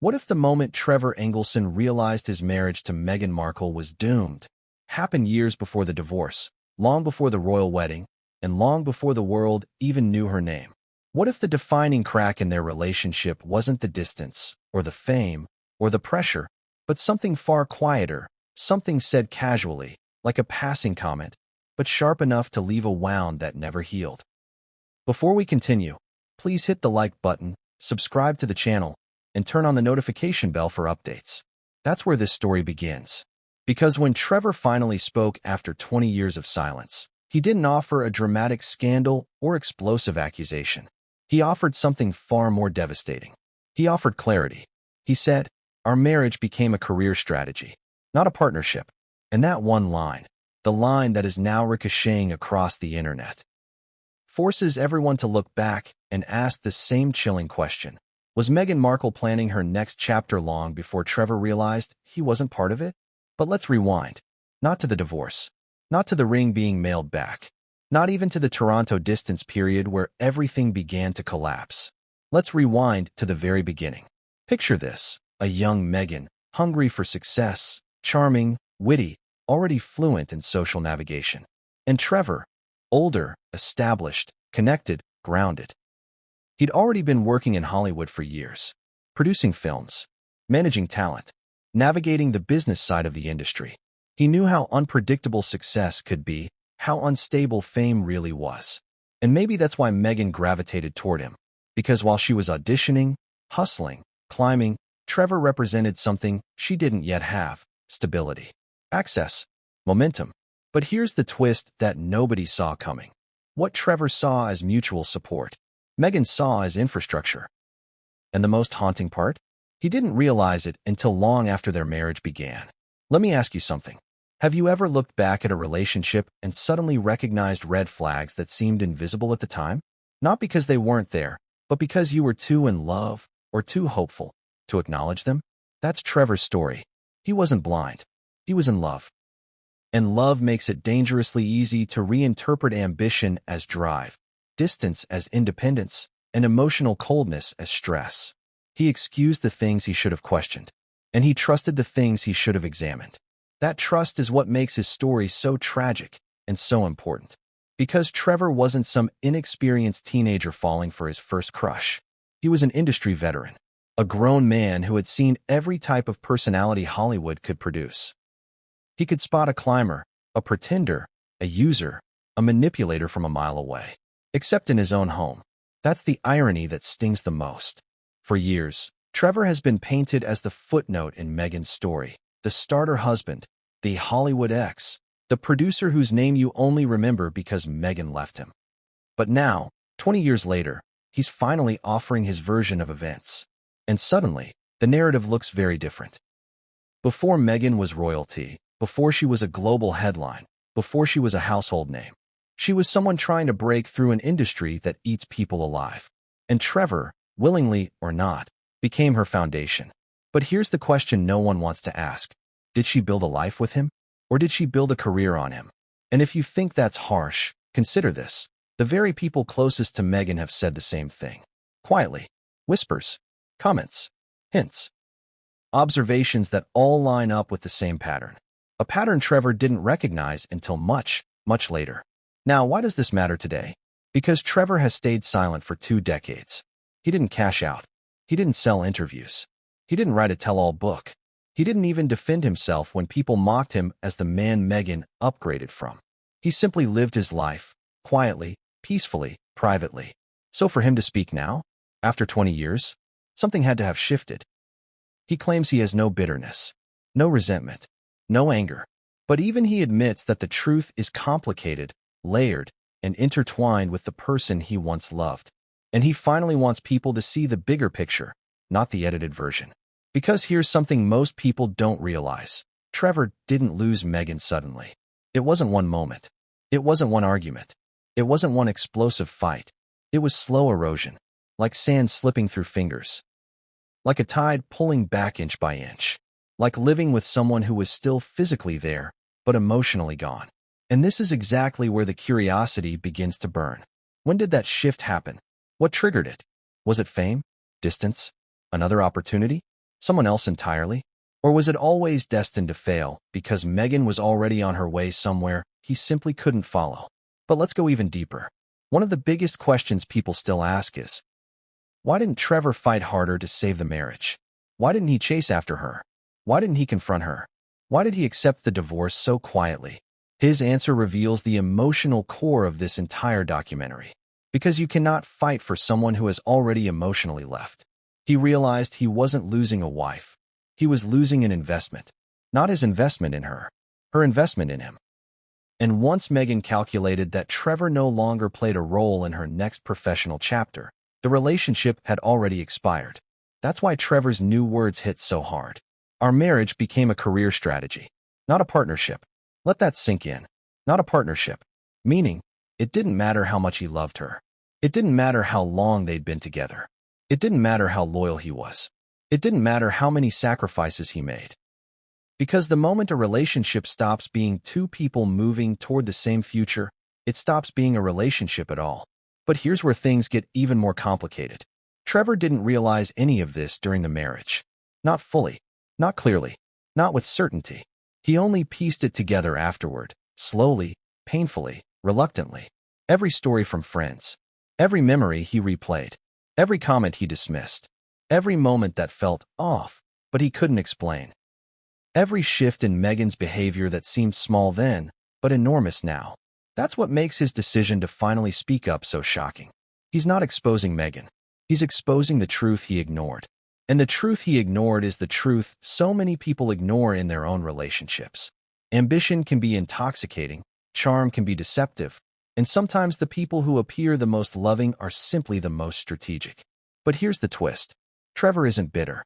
What if the moment Trevor Engelson realized his marriage to Meghan Markle was doomed? Happened years before the divorce, long before the royal wedding, and long before the world even knew her name. What if the defining crack in their relationship wasn't the distance, or the fame, or the pressure, but something far quieter, something said casually, like a passing comment, but sharp enough to leave a wound that never healed? Before we continue, please hit the like button, subscribe to the channel, and turn on the notification bell for updates. That's where this story begins. Because when Trevor finally spoke after 20 years of silence, he didn't offer a dramatic scandal or explosive accusation. He offered something far more devastating. He offered clarity. He said, "Our marriage became a career strategy, not a partnership." And that one line, the line that is now ricocheting across the internet, forces everyone to look back and ask the same chilling question. Was Meghan Markle planning her next chapter long before Trevor realized he wasn't part of it? But let's rewind. Not to the divorce. Not to the ring being mailed back. Not even to the Toronto distance period where everything began to collapse. Let's rewind to the very beginning. Picture this: a young Meghan, hungry for success, charming, witty, already fluent in social navigation. And Trevor, older, established, connected, grounded. He'd already been working in Hollywood for years, producing films, managing talent, navigating the business side of the industry. He knew how unpredictable success could be, how unstable fame really was. And maybe that's why Meghan gravitated toward him. Because while she was auditioning, hustling, climbing, Trevor represented something she didn't yet have: stability, access, momentum. But here's the twist that nobody saw coming. What Trevor saw as mutual support, Meghan saw as infrastructure. And the most haunting part? He didn't realize it until long after their marriage began. Let me ask you something. Have you ever looked back at a relationship and suddenly recognized red flags that seemed invisible at the time? Not because they weren't there, but because you were too in love or too hopeful to acknowledge them? That's Trevor's story. He wasn't blind. He was in love. And love makes it dangerously easy to reinterpret ambition as drive, distance as independence, and emotional coldness as stress. He excused the things he should have questioned, and he trusted the things he should have examined. That trust is what makes his story so tragic and so important. Because Trevor wasn't some inexperienced teenager falling for his first crush. He was an industry veteran, a grown man who had seen every type of personality Hollywood could produce. He could spot a climber, a pretender, a user, a manipulator from a mile away, except in his own home. That's the irony that stings the most. For years, Trevor has been painted as the footnote in Meghan's story, the starter husband, the Hollywood ex, the producer whose name you only remember because Meghan left him. But now, 20 years later, he's finally offering his version of events. And suddenly, the narrative looks very different. Before Meghan was royalty, before she was a global headline, before she was a household name, she was someone trying to break through an industry that eats people alive. And Trevor, willingly or not, became her foundation. But here's the question no one wants to ask. Did she build a life with him? Or did she build a career on him? And if you think that's harsh, consider this. The very people closest to Meghan have said the same thing. Quietly. Whispers. Comments. Hints. Observations that all line up with the same pattern. A pattern Trevor didn't recognize until much, much later. Now, why does this matter today? Because Trevor has stayed silent for 2 decades. He didn't cash out. He didn't sell interviews. He didn't write a tell-all book. He didn't even defend himself when people mocked him as the man Meghan upgraded from. He simply lived his life, quietly, peacefully, privately. So for him to speak now, after 20 years, something had to have shifted. He claims he has no bitterness, no resentment, no anger. But even he admits that the truth is complicated, layered, and intertwined with the person he once loved. And he finally wants people to see the bigger picture, not the edited version. Because here's something most people don't realize. Trevor didn't lose Meghan suddenly. It wasn't one moment. It wasn't one argument. It wasn't one explosive fight. It was slow erosion, like sand slipping through fingers. Like a tide pulling back inch by inch. Like living with someone who was still physically there, but emotionally gone. And this is exactly where the curiosity begins to burn. When did that shift happen? What triggered it? Was it fame? Distance? Another opportunity? Someone else entirely? Or was it always destined to fail because Meghan was already on her way somewhere he simply couldn't follow? But let's go even deeper. One of the biggest questions people still ask is, why didn't Trevor fight harder to save the marriage? Why didn't he chase after her? Why didn't he confront her? Why did he accept the divorce so quietly? His answer reveals the emotional core of this entire documentary. Because you cannot fight for someone who has already emotionally left. He realized he wasn't losing a wife. He was losing an investment. Not his investment in her, her investment in him. And once Meghan calculated that Trevor no longer played a role in her next professional chapter, the relationship had already expired. That's why Trevor's new words hit so hard. Our marriage became a career strategy, not a partnership. Let that sink in. Not a partnership. Meaning, it didn't matter how much he loved her. It didn't matter how long they'd been together. It didn't matter how loyal he was. It didn't matter how many sacrifices he made. Because the moment a relationship stops being two people moving toward the same future, it stops being a relationship at all. But here's where things get even more complicated. Trevor didn't realize any of this during the marriage. Not fully, not clearly, not with certainty. He only pieced it together afterward, slowly, painfully, reluctantly. Every story from friends, every memory he replayed, every comment he dismissed, every moment that felt off, but he couldn't explain. Every shift in Meghan's behavior that seemed small then, but enormous now. That's what makes his decision to finally speak up so shocking. He's not exposing Meghan. He's exposing the truth he ignored. And the truth he ignored is the truth so many people ignore in their own relationships. Ambition can be intoxicating, charm can be deceptive, and sometimes the people who appear the most loving are simply the most strategic. But here's the twist. Trevor isn't bitter.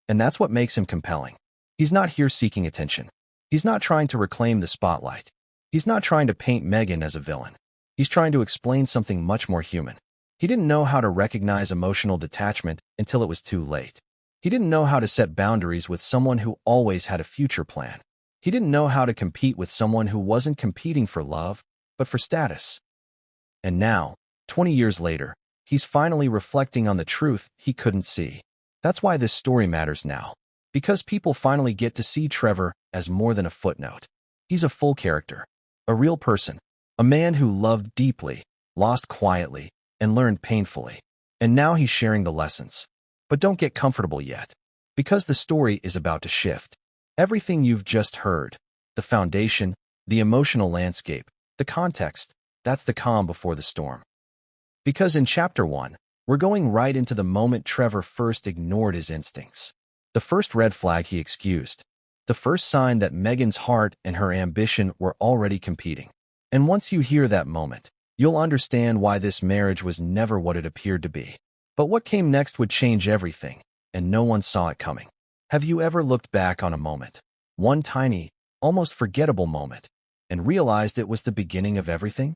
And that's what makes him compelling. He's not here seeking attention. He's not trying to reclaim the spotlight. He's not trying to paint Meghan as a villain. He's trying to explain something much more human. He didn't know how to recognize emotional detachment until it was too late. He didn't know how to set boundaries with someone who always had a future plan. He didn't know how to compete with someone who wasn't competing for love, but for status. And now, 20 years later, he's finally reflecting on the truth he couldn't see. That's why this story matters now. Because people finally get to see Trevor as more than a footnote. He's a full character, a real person, a man who loved deeply, lost quietly, and learned painfully. And now he's sharing the lessons. But don't get comfortable yet, because the story is about to shift. Everything you've just heard, the foundation, the emotional landscape, the context, that's the calm before the storm. Because in Chapter 1, we're going right into the moment Trevor first ignored his instincts. The first red flag he excused. The first sign that Meghan's heart and her ambition were already competing. And once you hear that moment, you'll understand why this marriage was never what it appeared to be. But what came next would change everything, and no one saw it coming. Have you ever looked back on a moment, one tiny, almost forgettable moment, and realized it was the beginning of everything?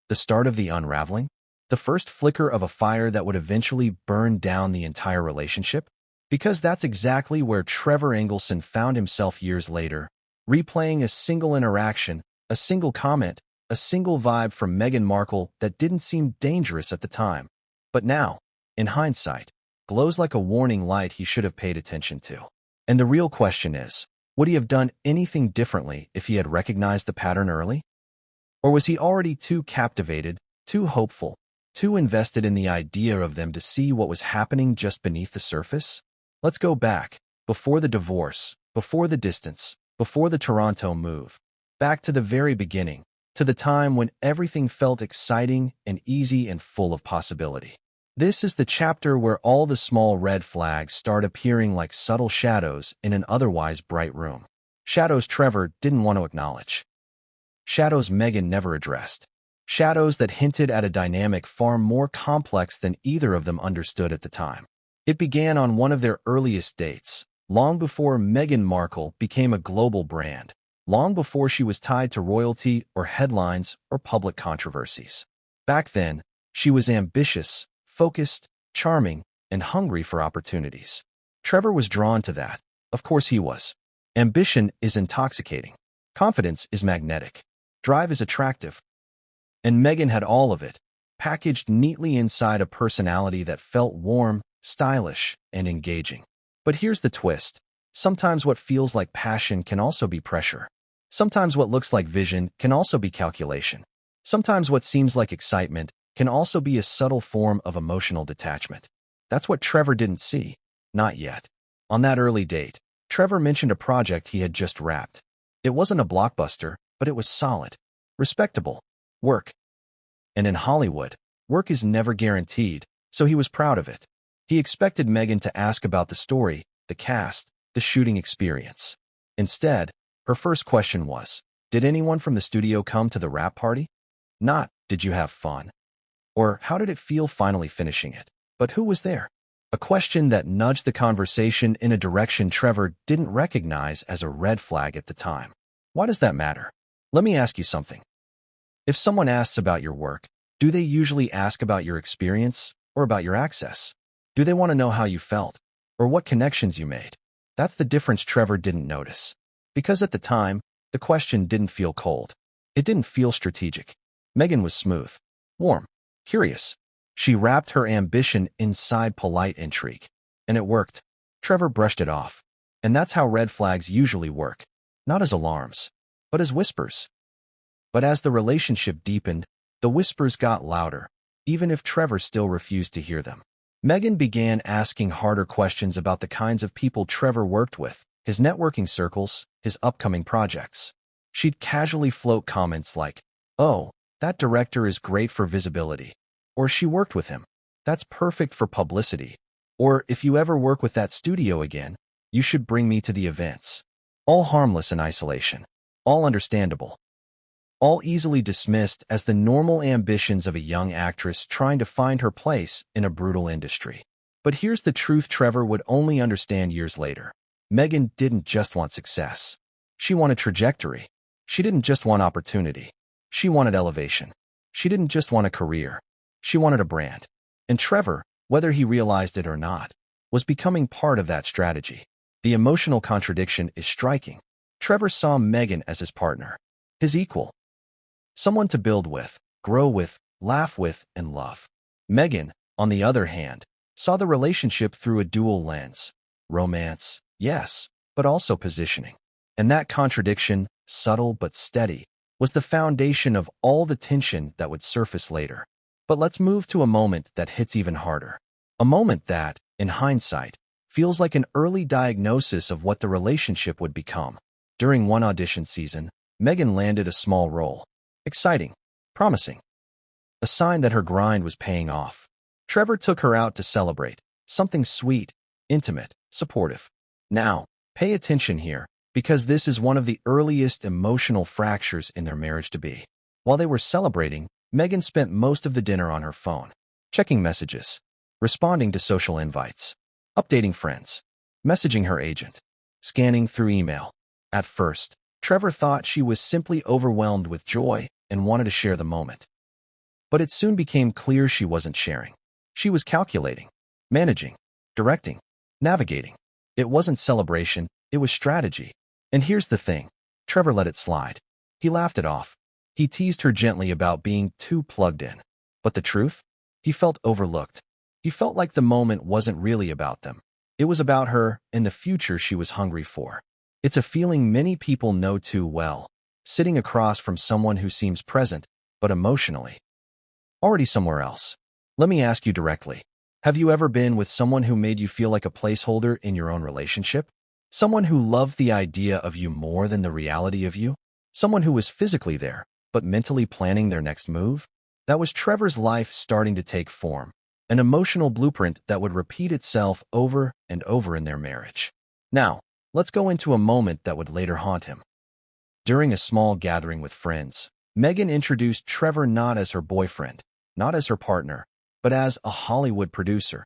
The start of the unraveling? The first flicker of a fire that would eventually burn down the entire relationship? Because that's exactly where Trevor Engelson found himself years later, replaying a single interaction, a single comment, a single vibe from Meghan Markle that didn't seem dangerous at the time. But now, in hindsight, glows like a warning light he should have paid attention to. And the real question is, would he have done anything differently if he had recognized the pattern early? Or was he already too captivated, too hopeful, too invested in the idea of them to see what was happening just beneath the surface? Let's go back, before the divorce, before the distance, before the Toronto move, back to the very beginning, to the time when everything felt exciting and easy and full of possibility. This is the chapter where all the small red flags start appearing like subtle shadows in an otherwise bright room. Shadows Trevor didn't want to acknowledge. Shadows Meghan never addressed. Shadows that hinted at a dynamic far more complex than either of them understood at the time. It began on one of their earliest dates, long before Meghan Markle became a global brand, long before she was tied to royalty or headlines or public controversies. Back then, she was ambitious, focused, charming, and hungry for opportunities. Trevor was drawn to that. Of course he was. Ambition is intoxicating. Confidence is magnetic. Drive is attractive. And Meghan had all of it, packaged neatly inside a personality that felt warm, stylish, and engaging. But here's the twist. Sometimes what feels like passion can also be pressure. Sometimes what looks like vision can also be calculation. Sometimes what seems like excitement can also be a subtle form of emotional detachment. That's what Trevor didn't see. Not yet. On that early date, Trevor mentioned a project he had just wrapped. It wasn't a blockbuster, but it was solid. Respectable. Work. And in Hollywood, work is never guaranteed, so he was proud of it. He expected Meghan to ask about the story, the cast, the shooting experience. Instead, her first question was, did anyone from the studio come to the wrap party? Not, did you have fun? Or how did it feel finally finishing it? But who was there? A question that nudged the conversation in a direction Trevor didn't recognize as a red flag at the time. Why does that matter? Let me ask you something. If someone asks about your work, do they usually ask about your experience or about your access? Do they want to know how you felt or what connections you made? That's the difference Trevor didn't notice. Because at the time, the question didn't feel cold. It didn't feel strategic. Meghan was smooth, warm, curious. She wrapped her ambition inside polite intrigue. And it worked. Trevor brushed it off. And that's how red flags usually work. Not as alarms, but as whispers. But as the relationship deepened, the whispers got louder, even if Trevor still refused to hear them. Meghan began asking harder questions about the kinds of people Trevor worked with, his networking circles, his upcoming projects. She'd casually float comments like, "Oh, that director is great for visibility." Or "She worked with him. That's perfect for publicity." Or "If you ever work with that studio again, you should bring me to the events." All harmless in isolation. All understandable. All easily dismissed as the normal ambitions of a young actress trying to find her place in a brutal industry. But here's the truth Trevor would only understand years later. Meghan didn't just want success. She wanted trajectory. She didn't just want opportunity. She wanted elevation. She didn't just want a career. She wanted a brand. And Trevor, whether he realized it or not, was becoming part of that strategy. The emotional contradiction is striking. Trevor saw Meghan as his partner, his equal. Someone to build with, grow with, laugh with, and love. Meghan, on the other hand, saw the relationship through a dual lens. Romance, yes, but also positioning. And that contradiction, subtle but steady, was the foundation of all the tension that would surface later. But let's move to a moment that hits even harder. A moment that, in hindsight, feels like an early diagnosis of what the relationship would become. During one audition season, Meghan landed a small role. Exciting, promising. A sign that her grind was paying off. Trevor took her out to celebrate. Something sweet, intimate, supportive. Now, pay attention here, because this is one of the earliest emotional fractures in their marriage to be. While they were celebrating, Meghan spent most of the dinner on her phone, checking messages, responding to social invites, updating friends, messaging her agent, scanning through email. At first, Trevor thought she was simply overwhelmed with joy and wanted to share the moment. But it soon became clear she wasn't sharing. She was calculating, managing, directing, navigating. It wasn't celebration, it was strategy. And here's the thing. Trevor let it slide. He laughed it off. He teased her gently about being too plugged in. But the truth? He felt overlooked. He felt like the moment wasn't really about them. It was about her and the future she was hungry for. It's a feeling many people know too well, sitting across from someone who seems present, but emotionally already somewhere else. Let me ask you directly. Have you ever been with someone who made you feel like a placeholder in your own relationship? Someone who loved the idea of you more than the reality of you? Someone who was physically there, but mentally planning their next move? That was Trevor's life starting to take form, an emotional blueprint that would repeat itself over and over in their marriage. Now, let's go into a moment that would later haunt him. During a small gathering with friends, Meghan introduced Trevor not as her boyfriend, not as her partner, but as a Hollywood producer,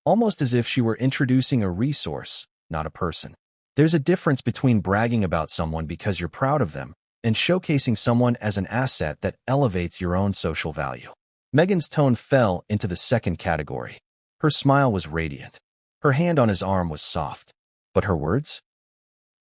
almost as if she were introducing a resource, not a person. There's a difference between bragging about someone because you're proud of them and showcasing someone as an asset that elevates your own social value. Meghan's tone fell into the second category. Her smile was radiant. Her hand on his arm was soft. But her words?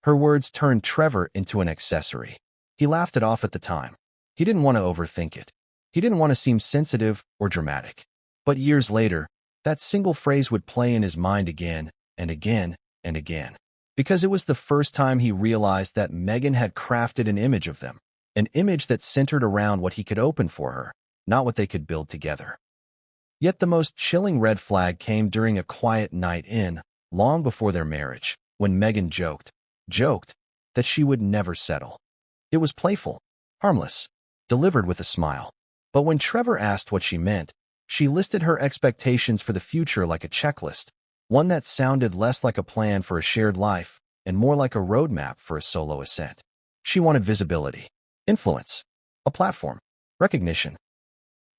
Her words turned Trevor into an accessory. He laughed it off at the time. He didn't want to overthink it. He didn't want to seem sensitive or dramatic. But years later, that single phrase would play in his mind again and again, and again. Because it was the first time he realized that Meghan had crafted an image of them, an image that centered around what he could open for her, not what they could build together. Yet the most chilling red flag came during a quiet night in, long before their marriage, when Meghan joked, that she would never settle. It was playful, harmless, delivered with a smile. But when Trevor asked what she meant, she listed her expectations for the future like a checklist, one that sounded less like a plan for a shared life and more like a roadmap for a solo ascent. She wanted visibility, influence, a platform, recognition.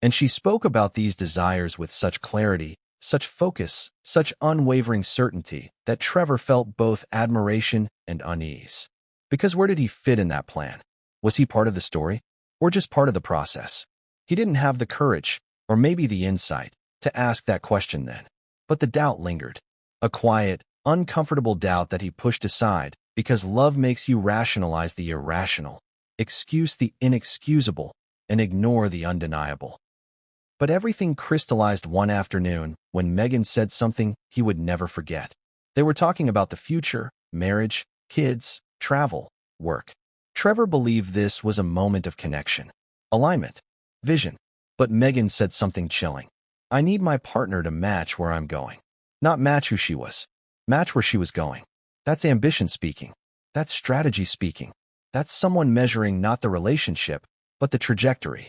And she spoke about these desires with such clarity, such focus, such unwavering certainty that Trevor felt both admiration and unease. Because where did he fit in that plan? Was he part of the story, or just part of the process? He didn't have the courage, or maybe the insight, to ask that question then. But the doubt lingered. A quiet, uncomfortable doubt that he pushed aside, because love makes you rationalize the irrational, excuse the inexcusable, and ignore the undeniable. But everything crystallized one afternoon when Meghan said something he would never forget. They were talking about the future, marriage, kids, travel, work. Trevor believed this was a moment of connection, alignment, vision. But Meghan said something chilling. I need my partner to match where I'm going. Not match who she was. Match where she was going. That's ambition speaking. That's strategy speaking. That's someone measuring not the relationship, but the trajectory.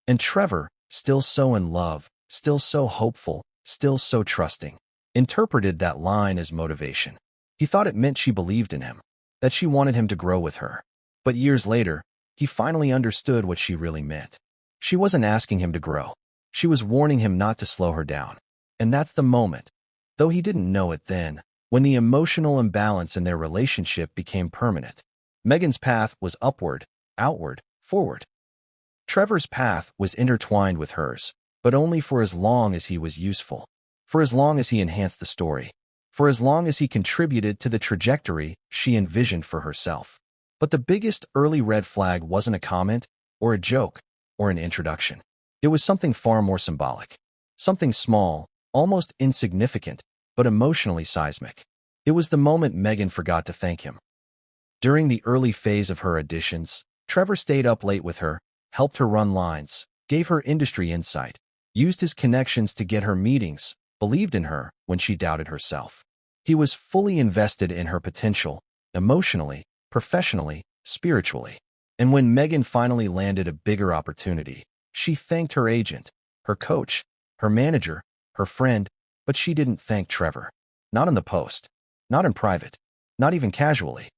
And Trevor, still so in love, still so hopeful, still so trusting, interpreted that line as motivation. He thought it meant she believed in him, that she wanted him to grow with her. But years later, he finally understood what she really meant. She wasn't asking him to grow. She was warning him not to slow her down. And that's the moment, though he didn't know it then, when the emotional imbalance in their relationship became permanent. Meghan's path was upward, outward, forward. Trevor's path was intertwined with hers, but only for as long as he was useful, for as long as he enhanced the story, for as long as he contributed to the trajectory she envisioned for herself. But the biggest early red flag wasn't a comment, or a joke, or an introduction. It was something far more symbolic. Something small, almost insignificant, but emotionally seismic. It was the moment Meghan forgot to thank him. During the early phase of her auditions, Trevor stayed up late with her, helped her run lines, gave her industry insight, used his connections to get her meetings, believed in her when she doubted herself. He was fully invested in her potential, emotionally, professionally, spiritually. And when Meghan finally landed a bigger opportunity, she thanked her agent, her coach, her manager, her friend, but she didn't thank Trevor. Not in the post, not in private, not even casually.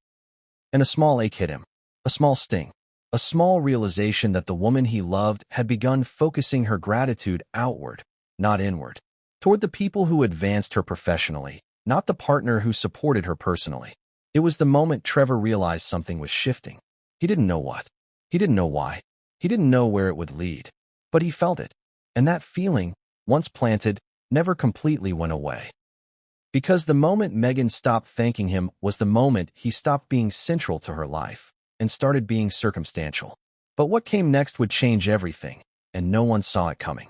And a small ache hit him, a small sting, a small realization that the woman he loved had begun focusing her gratitude outward, not inward, toward the people who advanced her professionally, not the partner who supported her personally. It was the moment Trevor realized something was shifting. He didn't know what. He didn't know why. He didn't know where it would lead. But he felt it. And that feeling, once planted, never completely went away. Because the moment Meghan stopped thanking him was the moment he stopped being central to her life and started being circumstantial. But what came next would change everything, and no one saw it coming.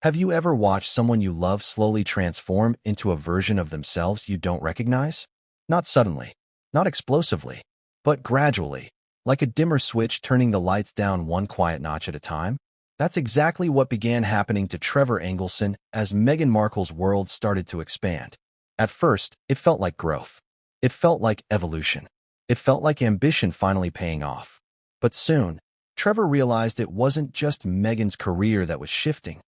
Have you ever watched someone you love slowly transform into a version of themselves you don't recognize? Not suddenly, not explosively, but gradually, like a dimmer switch turning the lights down one quiet notch at a time? That's exactly what began happening to Trevor Engelson as Meghan Markle's world started to expand. At first, it felt like growth. It felt like evolution. It felt like ambition finally paying off. But soon, Trevor realized it wasn't just Meghan's career that was shifting.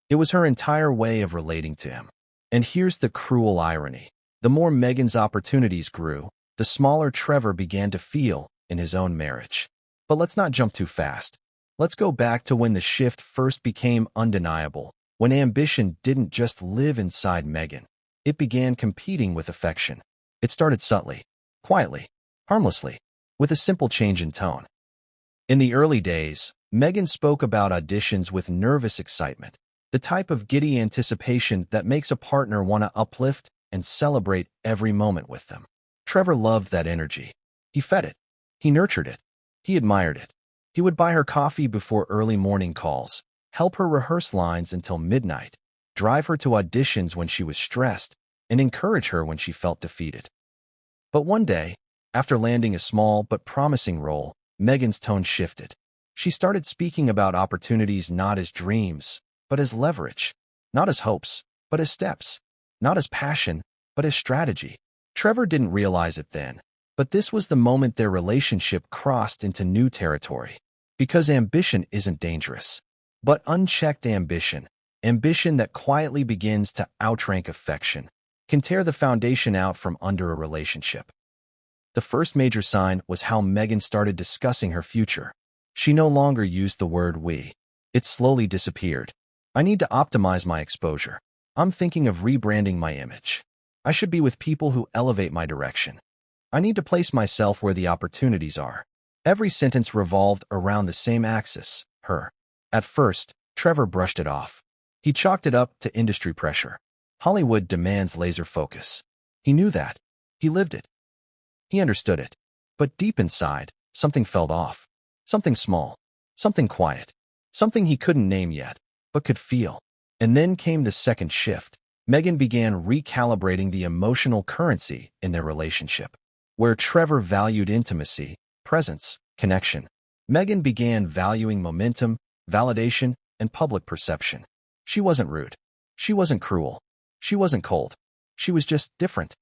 It was her entire way of relating to him. And here's the cruel irony. The more Meghan's opportunities grew, the smaller Trevor began to feel in his own marriage. But let's not jump too fast. Let's go back to when the shift first became undeniable, when ambition didn't just live inside Meghan. It began competing with affection. It started subtly, quietly, harmlessly, with a simple change in tone. In the early days, Meghan spoke about auditions with nervous excitement, the type of giddy anticipation that makes a partner want to uplift and celebrate every moment with them. Trevor loved that energy. He fed it. He nurtured it. He admired it. He would buy her coffee before early morning calls, help her rehearse lines until midnight, drive her to auditions when she was stressed, and encourage her when she felt defeated. But one day, after landing a small but promising role, Meghan's tone shifted. She started speaking about opportunities not as dreams, but as leverage, not as hopes, but as steps, not as passion, but as strategy. Trevor didn't realize it then, but this was the moment their relationship crossed into new territory. Because ambition isn't dangerous, but unchecked ambition, ambition that quietly begins to outrank affection, can tear the foundation out from under a relationship. The first major sign was how Meghan started discussing her future. She no longer used the word we. It slowly disappeared. I need to optimize my exposure. I'm thinking of rebranding my image. I should be with people who elevate my direction. I need to place myself where the opportunities are. Every sentence revolved around the same axis, her. At first, Trevor brushed it off. He chalked it up to industry pressure. Hollywood demands laser focus. He knew that. He lived it. He understood it. But deep inside, something felt off. Something small. Something quiet. Something he couldn't name yet, but could feel. And then came the second shift. Meghan began recalibrating the emotional currency in their relationship. Where Trevor valued intimacy, presence, connection, Meghan began valuing momentum, validation, and public perception. She wasn't rude. She wasn't cruel. She wasn't cold. She was just different.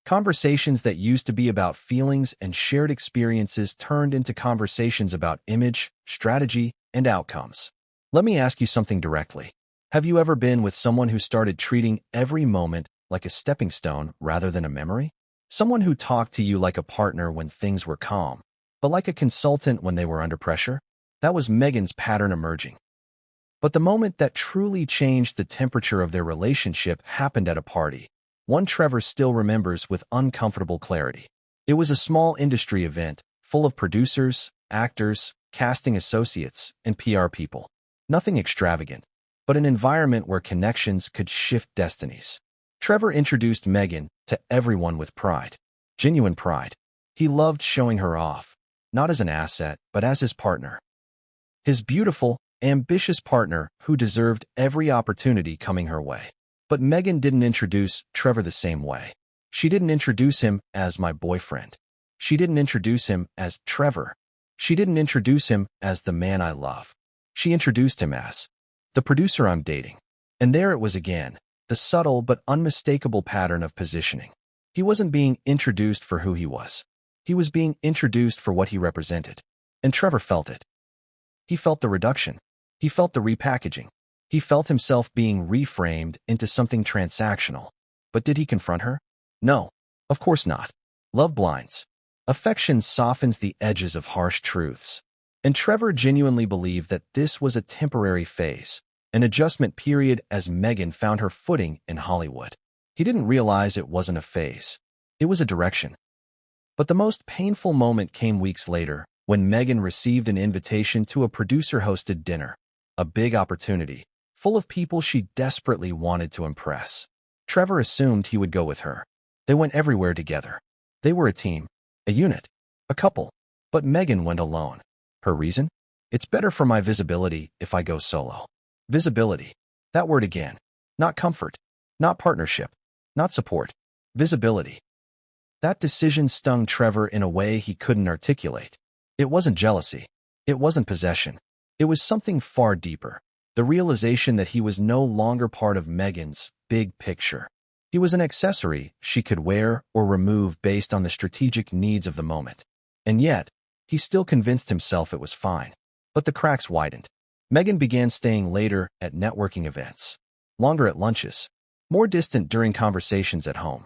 Conversations that used to be about feelings and shared experiences turned into conversations about image, strategy, and outcomes. Let me ask you something directly. Have you ever been with someone who started treating every moment like a stepping stone rather than a memory? Someone who talked to you like a partner when things were calm, but like a consultant when they were under pressure? That was Meghan's pattern emerging. But the moment that truly changed the temperature of their relationship happened at a party, one Trevor still remembers with uncomfortable clarity. It was a small industry event, full of producers, actors, casting associates, and PR people. Nothing extravagant, but an environment where connections could shift destinies. Trevor introduced Meghan to everyone with pride. Genuine pride. He loved showing her off, not as an asset, but as his partner. His beautiful, ambitious partner who deserved every opportunity coming her way. But Meghan didn't introduce Trevor the same way. She didn't introduce him as my boyfriend. She didn't introduce him as Trevor. She didn't introduce him as the man I love. She introduced him as the producer I'm dating. And there it was again, the subtle but unmistakable pattern of positioning. He wasn't being introduced for who he was. He was being introduced for what he represented. And Trevor felt it. He felt the reduction. He felt the repackaging. He felt himself being reframed into something transactional. But did he confront her? No, of course not. Love blinds. Affection softens the edges of harsh truths. And Trevor genuinely believed that this was a temporary phase, an adjustment period as Meghan found her footing in Hollywood. He didn't realize it wasn't a phase. It was a direction. But the most painful moment came weeks later, when Meghan received an invitation to a producer-hosted dinner. A big opportunity, full of people she desperately wanted to impress. Trevor assumed he would go with her. They went everywhere together. They were a team, a unit, a couple. But Meghan went alone. Her reason? It's better for my visibility if I go solo. Visibility. That word again. Not comfort. Not partnership. Not support. Visibility. That decision stung Trevor in a way he couldn't articulate. It wasn't jealousy. It wasn't possession. It was something far deeper. The realization that he was no longer part of Meghan's big picture. He was an accessory she could wear or remove based on the strategic needs of the moment. And yet, he still convinced himself it was fine. But the cracks widened. Meghan began staying later at networking events, longer at lunches, more distant during conversations at home.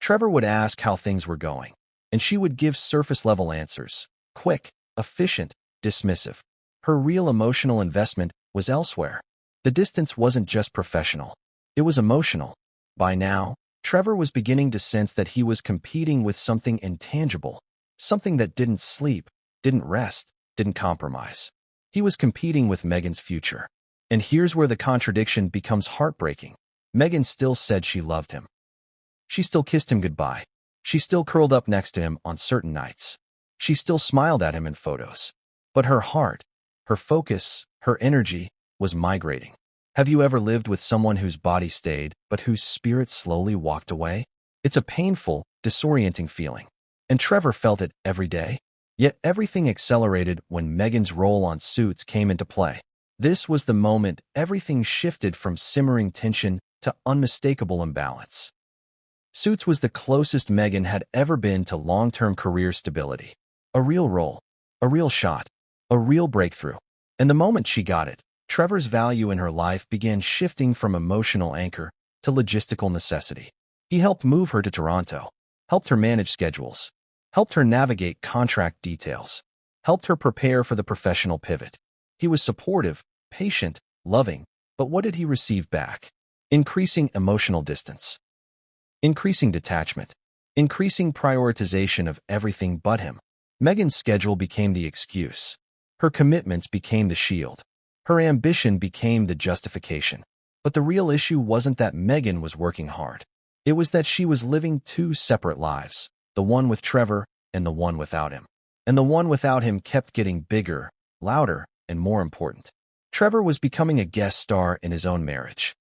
Trevor would ask how things were going, and she would give surface-level answers, quick, efficient, dismissive. Her real emotional investment was elsewhere. The distance wasn't just professional. It was emotional. By now, Trevor was beginning to sense that he was competing with something intangible, something that didn't sleep, didn't rest, didn't compromise. He was competing with Meghan's future. And here's where the contradiction becomes heartbreaking. Meghan still said she loved him. She still kissed him goodbye. She still curled up next to him on certain nights. She still smiled at him in photos. But her heart, her focus, her energy was migrating. Have you ever lived with someone whose body stayed, but whose spirit slowly walked away? It's a painful, disorienting feeling. And Trevor felt it every day. Yet everything accelerated when Meghan's role on Suits came into play. This was the moment everything shifted from simmering tension to unmistakable imbalance. Suits was the closest Meghan had ever been to long-term career stability. A real role, a real shot, a real breakthrough. And the moment she got it, Trevor's value in her life began shifting from emotional anchor to logistical necessity. He helped move her to Toronto, helped her manage schedules, helped her navigate contract details, helped her prepare for the professional pivot. He was supportive, patient, loving, but what did he receive back? Increasing emotional distance, increasing detachment, increasing prioritization of everything but him. Meghan's schedule became the excuse. Her commitments became the shield. Her ambition became the justification. But the real issue wasn't that Meghan was working hard. It was that she was living two separate lives, the one with Trevor and the one without him. And the one without him kept getting bigger, louder, and more important. Trevor was becoming a guest star in his own marriage.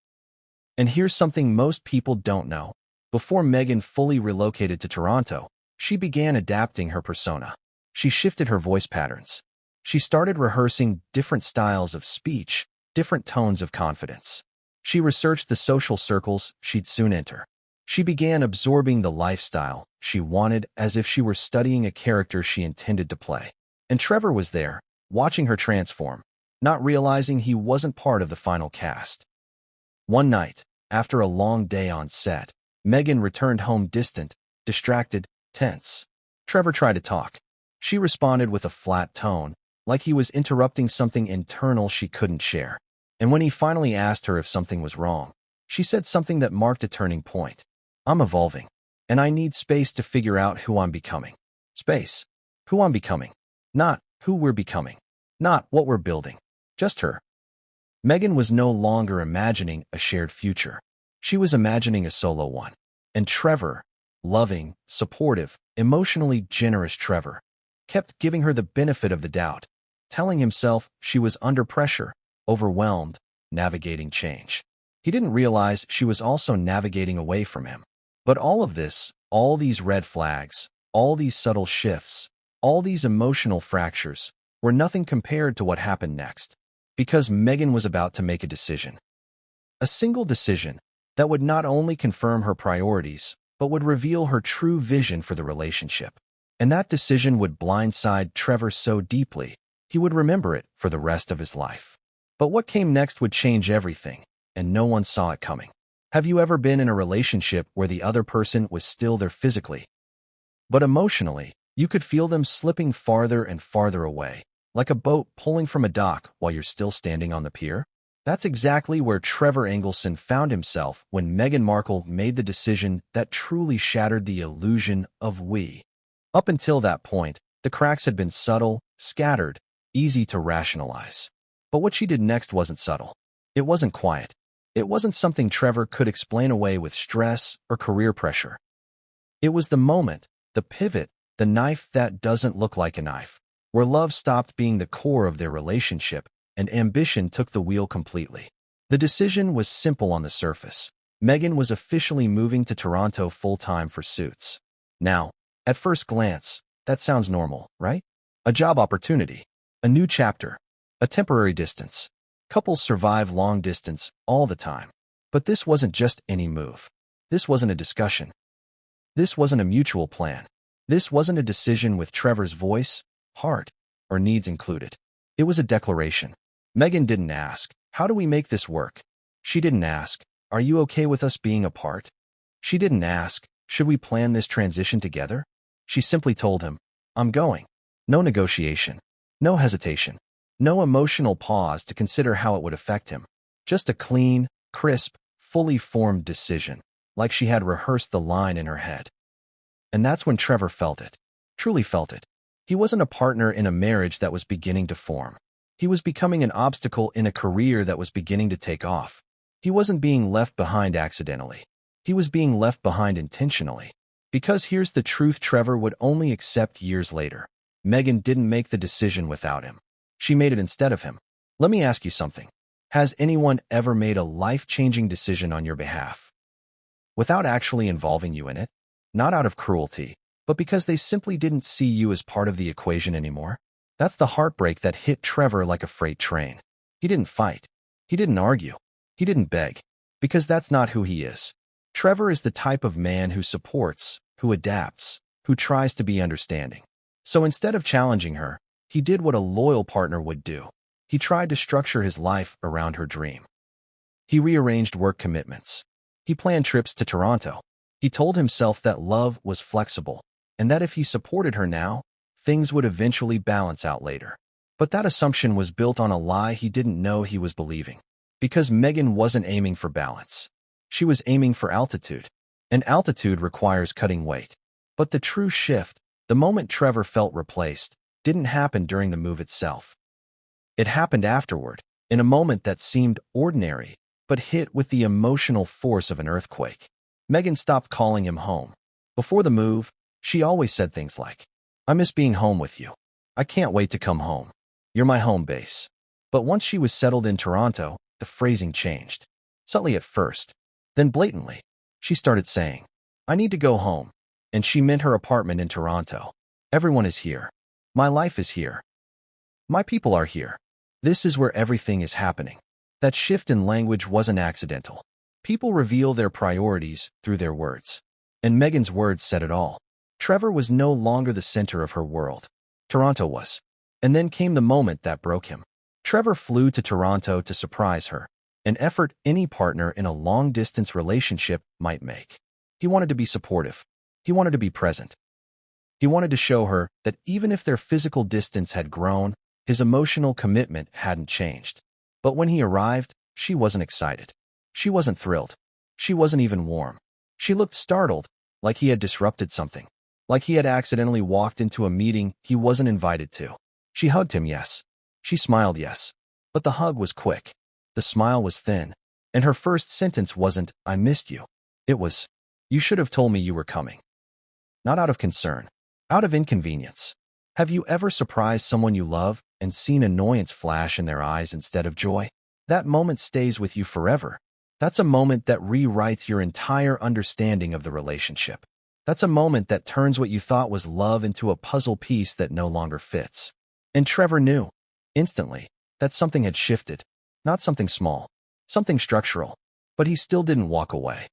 And here's something most people don't know. Before Meghan fully relocated to Toronto, she began adapting her persona. She shifted her voice patterns. She started rehearsing different styles of speech, different tones of confidence. She researched the social circles she'd soon enter. She began absorbing the lifestyle she wanted as if she were studying a character she intended to play. And Trevor was there, watching her transform, not realizing he wasn't part of the final cast. One night, after a long day on set, Meghan returned home distant, distracted, tense. Trevor tried to talk. She responded with a flat tone, like he was interrupting something internal she couldn't share. And when he finally asked her if something was wrong, she said something that marked a turning point. I'm evolving, and I need space to figure out who I'm becoming. Space. Who I'm becoming. Not who we're becoming. Not what we're building. Just her. Meghan was no longer imagining a shared future. She was imagining a solo one. And Trevor, loving, supportive, emotionally generous Trevor, kept giving her the benefit of the doubt, telling himself she was under pressure, overwhelmed, navigating change. He didn't realize she was also navigating away from him. But all of this, all these red flags, all these subtle shifts, all these emotional fractures, were nothing compared to what happened next. Because Meghan was about to make a decision. A single decision that would not only confirm her priorities, but would reveal her true vision for the relationship. And that decision would blindside Trevor so deeply, he would remember it for the rest of his life. But what came next would change everything, and no one saw it coming. Have you ever been in a relationship where the other person was still there physically, but emotionally, you could feel them slipping farther and farther away, like a boat pulling from a dock while you're still standing on the pier? That's exactly where Trevor Engelson found himself when Meghan Markle made the decision that truly shattered the illusion of we. Up until that point, the cracks had been subtle, scattered, easy to rationalize. But what she did next wasn't subtle. It wasn't quiet. It wasn't something Trevor could explain away with stress or career pressure. It was the moment, the pivot, the knife that doesn't look like a knife, where love stopped being the core of their relationship and ambition took the wheel completely. The decision was simple on the surface. Meghan was officially moving to Toronto full-time for Suits. Now, at first glance, that sounds normal, right? A job opportunity, a new chapter, a temporary distance. Couples survive long distance all the time. But this wasn't just any move. This wasn't a discussion. This wasn't a mutual plan. This wasn't a decision with Trevor's voice, heart, or needs included. It was a declaration. Meghan didn't ask, how do we make this work? She didn't ask, are you okay with us being apart? She didn't ask, should we plan this transition together? She simply told him, I'm going. No negotiation. No hesitation. No emotional pause to consider how it would affect him. Just a clean, crisp, fully formed decision, like she had rehearsed the line in her head. And that's when Trevor felt it. Truly felt it. He wasn't a partner in a marriage that was beginning to form. He was becoming an obstacle in a career that was beginning to take off. He wasn't being left behind accidentally. He was being left behind intentionally. Because here's the truth Trevor would only accept years later. Meghan didn't make the decision without him. She made it instead of him. Let me ask you something. Has anyone ever made a life-changing decision on your behalf without actually involving you in it? Not out of cruelty, but because they simply didn't see you as part of the equation anymore? That's the heartbreak that hit Trevor like a freight train. He didn't fight. He didn't argue. He didn't beg. Because that's not who he is. Trevor is the type of man who supports, who adapts, who tries to be understanding. So instead of challenging her, he did what a loyal partner would do. He tried to structure his life around her dream. He rearranged work commitments. He planned trips to Toronto. He told himself that love was flexible, and that if he supported her now, things would eventually balance out later. But that assumption was built on a lie he didn't know he was believing. Because Meghan wasn't aiming for balance. She was aiming for altitude. And altitude requires cutting weight. But the true shift, the moment Trevor felt replaced, didn't happen during the move itself. It happened afterward, in a moment that seemed ordinary, but hit with the emotional force of an earthquake. Meghan stopped calling him home. Before the move, she always said things like, "I miss being home with you. I can't wait to come home. You're my home base." But once she was settled in Toronto, the phrasing changed. Subtly at first, then blatantly. She started saying, "I need to go home." And she meant her apartment in Toronto. Everyone is here. My life is here. My people are here. This is where everything is happening. That shift in language wasn't accidental. People reveal their priorities through their words. And Meghan's words said it all. Trevor was no longer the center of her world. Toronto was. And then came the moment that broke him. Trevor flew to Toronto to surprise her, an effort any partner in a long-distance relationship might make. He wanted to be supportive. He wanted to be present. He wanted to show her that even if their physical distance had grown, his emotional commitment hadn't changed. But when he arrived, she wasn't excited. She wasn't thrilled. She wasn't even warm. She looked startled, like he had disrupted something, like he had accidentally walked into a meeting he wasn't invited to. She hugged him, yes. She smiled, yes. But the hug was quick. The smile was thin. And her first sentence wasn't, "I missed you." It was, "You should have told me you were coming." Not out of concern, out of inconvenience. Have you ever surprised someone you love and seen annoyance flash in their eyes instead of joy? That moment stays with you forever. That's a moment that rewrites your entire understanding of the relationship. That's a moment that turns what you thought was love into a puzzle piece that no longer fits. And Trevor knew, instantly, that something had shifted. Not something small, something structural. But he still didn't walk away.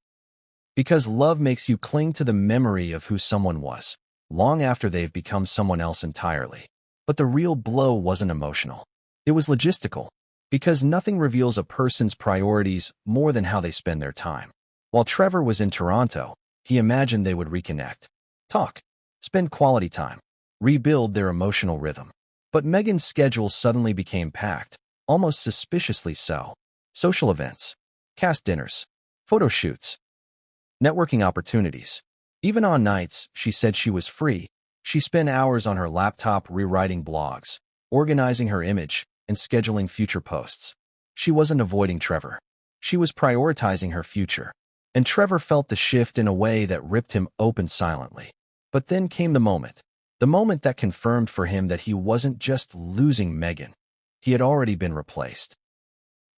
Because love makes you cling to the memory of who someone was, long after they've become someone else entirely. But the real blow wasn't emotional. It was logistical. Because nothing reveals a person's priorities more than how they spend their time. While Trevor was in Toronto, he imagined they would reconnect, talk, spend quality time, rebuild their emotional rhythm. But Meghan's schedule suddenly became packed, almost suspiciously so. Social events, cast dinners, photo shoots, networking opportunities. Even on nights she said she was free, she spent hours on her laptop rewriting blogs, organizing her image, and scheduling future posts. She wasn't avoiding Trevor. She was prioritizing her future. And Trevor felt the shift in a way that ripped him open silently. But then came the moment that confirmed for him that he wasn't just losing Meghan. He had already been replaced.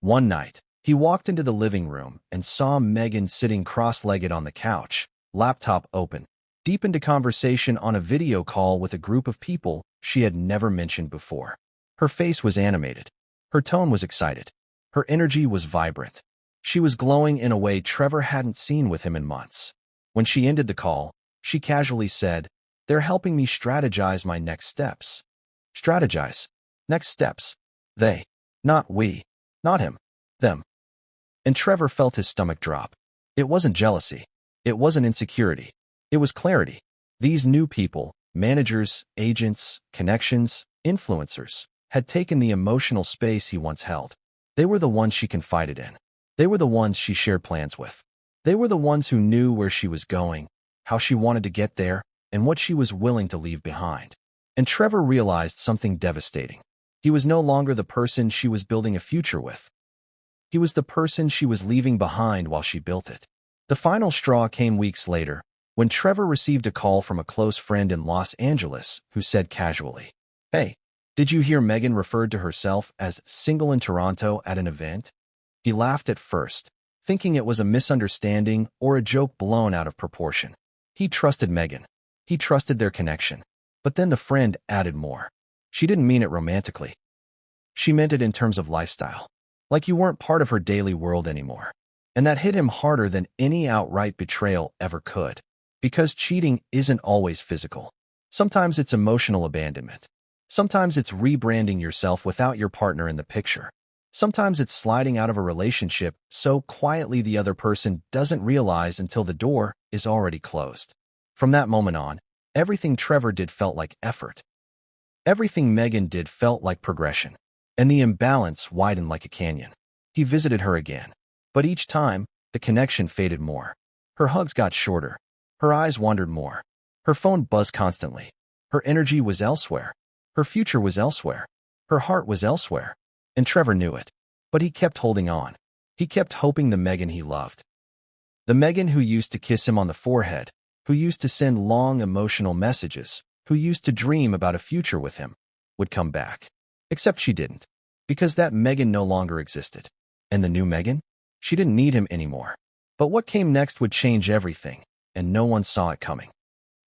One night, he walked into the living room and saw Meghan sitting cross-legged on the couch, laptop open, deep into conversation on a video call with a group of people she had never mentioned before. Her face was animated. Her tone was excited. Her energy was vibrant. She was glowing in a way Trevor hadn't seen with him in months. When she ended the call, she casually said, "They're helping me strategize my next steps." Strategize. Next steps. They. Not we. Not him. Them. And Trevor felt his stomach drop. It wasn't jealousy. It wasn't insecurity. It was clarity. These new people, managers, agents, connections, influencers, had taken the emotional space he once held. They were the ones she confided in. They were the ones she shared plans with. They were the ones who knew where she was going, how she wanted to get there, and what she was willing to leave behind. And Trevor realized something devastating. He was no longer the person she was building a future with. He was the person she was leaving behind while she built it. The final straw came weeks later, when Trevor received a call from a close friend in Los Angeles who said casually, "Hey, did you hear Meghan referred to herself as single in Toronto at an event?" He laughed at first, thinking it was a misunderstanding or a joke blown out of proportion. He trusted Meghan. He trusted their connection. But then the friend added more. She didn't mean it romantically. She meant it in terms of lifestyle. Like you weren't part of her daily world anymore. And that hit him harder than any outright betrayal ever could. Because cheating isn't always physical. Sometimes it's emotional abandonment. Sometimes it's rebranding yourself without your partner in the picture. Sometimes it's sliding out of a relationship so quietly the other person doesn't realize until the door is already closed. From that moment on, everything Trevor did felt like effort. Everything Meghan did felt like progression. And the imbalance widened like a canyon. He visited her again. But each time, the connection faded more. Her hugs got shorter. Her eyes wandered more. Her phone buzzed constantly. Her energy was elsewhere. Her future was elsewhere. Her heart was elsewhere. And Trevor knew it. But he kept holding on. He kept hoping the Meghan he loved. The Meghan who used to kiss him on the forehead, who used to send long emotional messages, who used to dream about a future with him, would come back. Except she didn't. Because that Meghan no longer existed. And the new Meghan? She didn't need him anymore. But what came next would change everything, and no one saw it coming.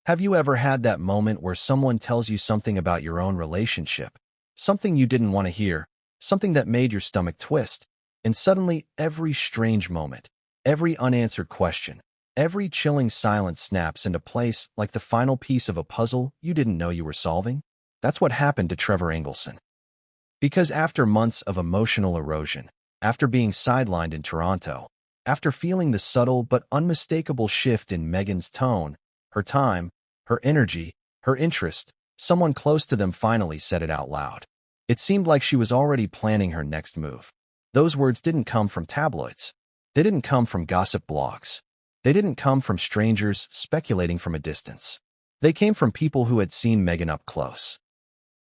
Have you ever had that moment where someone tells you something about your own relationship? Something you didn't want to hear, something that made your stomach twist, and suddenly every strange moment, every unanswered question, every chilling silence snaps into place like the final piece of a puzzle you didn't know you were solving? That's what happened to Trevor Engelson. Because after months of emotional erosion, after being sidelined in Toronto, after feeling the subtle but unmistakable shift in Meghan's tone, her time, her energy, her interest, someone close to them finally said it out loud. It seemed like she was already planning her next move. Those words didn't come from tabloids. They didn't come from gossip blogs. They didn't come from strangers speculating from a distance. They came from people who had seen Meghan up close.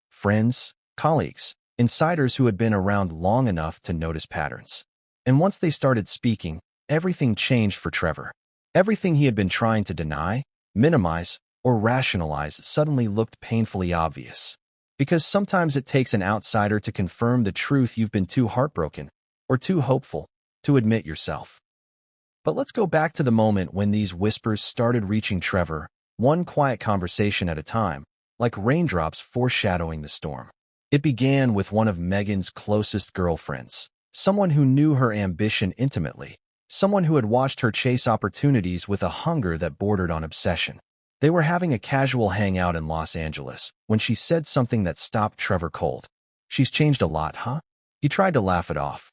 Friends, colleagues, insiders who had been around long enough to notice patterns. And once they started speaking, everything changed for Trevor. Everything he had been trying to deny, minimize, or rationalize suddenly looked painfully obvious. Because sometimes it takes an outsider to confirm the truth you've been too heartbroken, or too hopeful, to admit yourself. But let's go back to the moment when these whispers started reaching Trevor, one quiet conversation at a time, like raindrops foreshadowing the storm. It began with one of Meghan's closest girlfriends, someone who knew her ambition intimately, someone who had watched her chase opportunities with a hunger that bordered on obsession. They were having a casual hangout in Los Angeles when she said something that stopped Trevor cold. "She's changed a lot, huh?" He tried to laugh it off.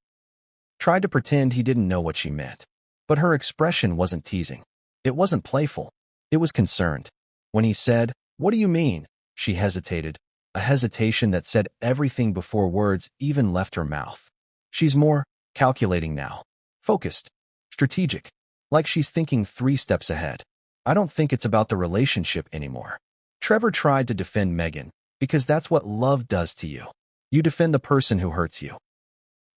Tried to pretend he didn't know what she meant. But her expression wasn't teasing. It wasn't playful. It was concerned. When he said, "What do you mean?" she hesitated, a hesitation that said everything before words even left her mouth. "She's more calculating now. Focused. Strategic. Like she's thinking 3 steps ahead. I don't think it's about the relationship anymore." Trevor tried to defend Meghan, because that's what love does to you. You defend the person who hurts you.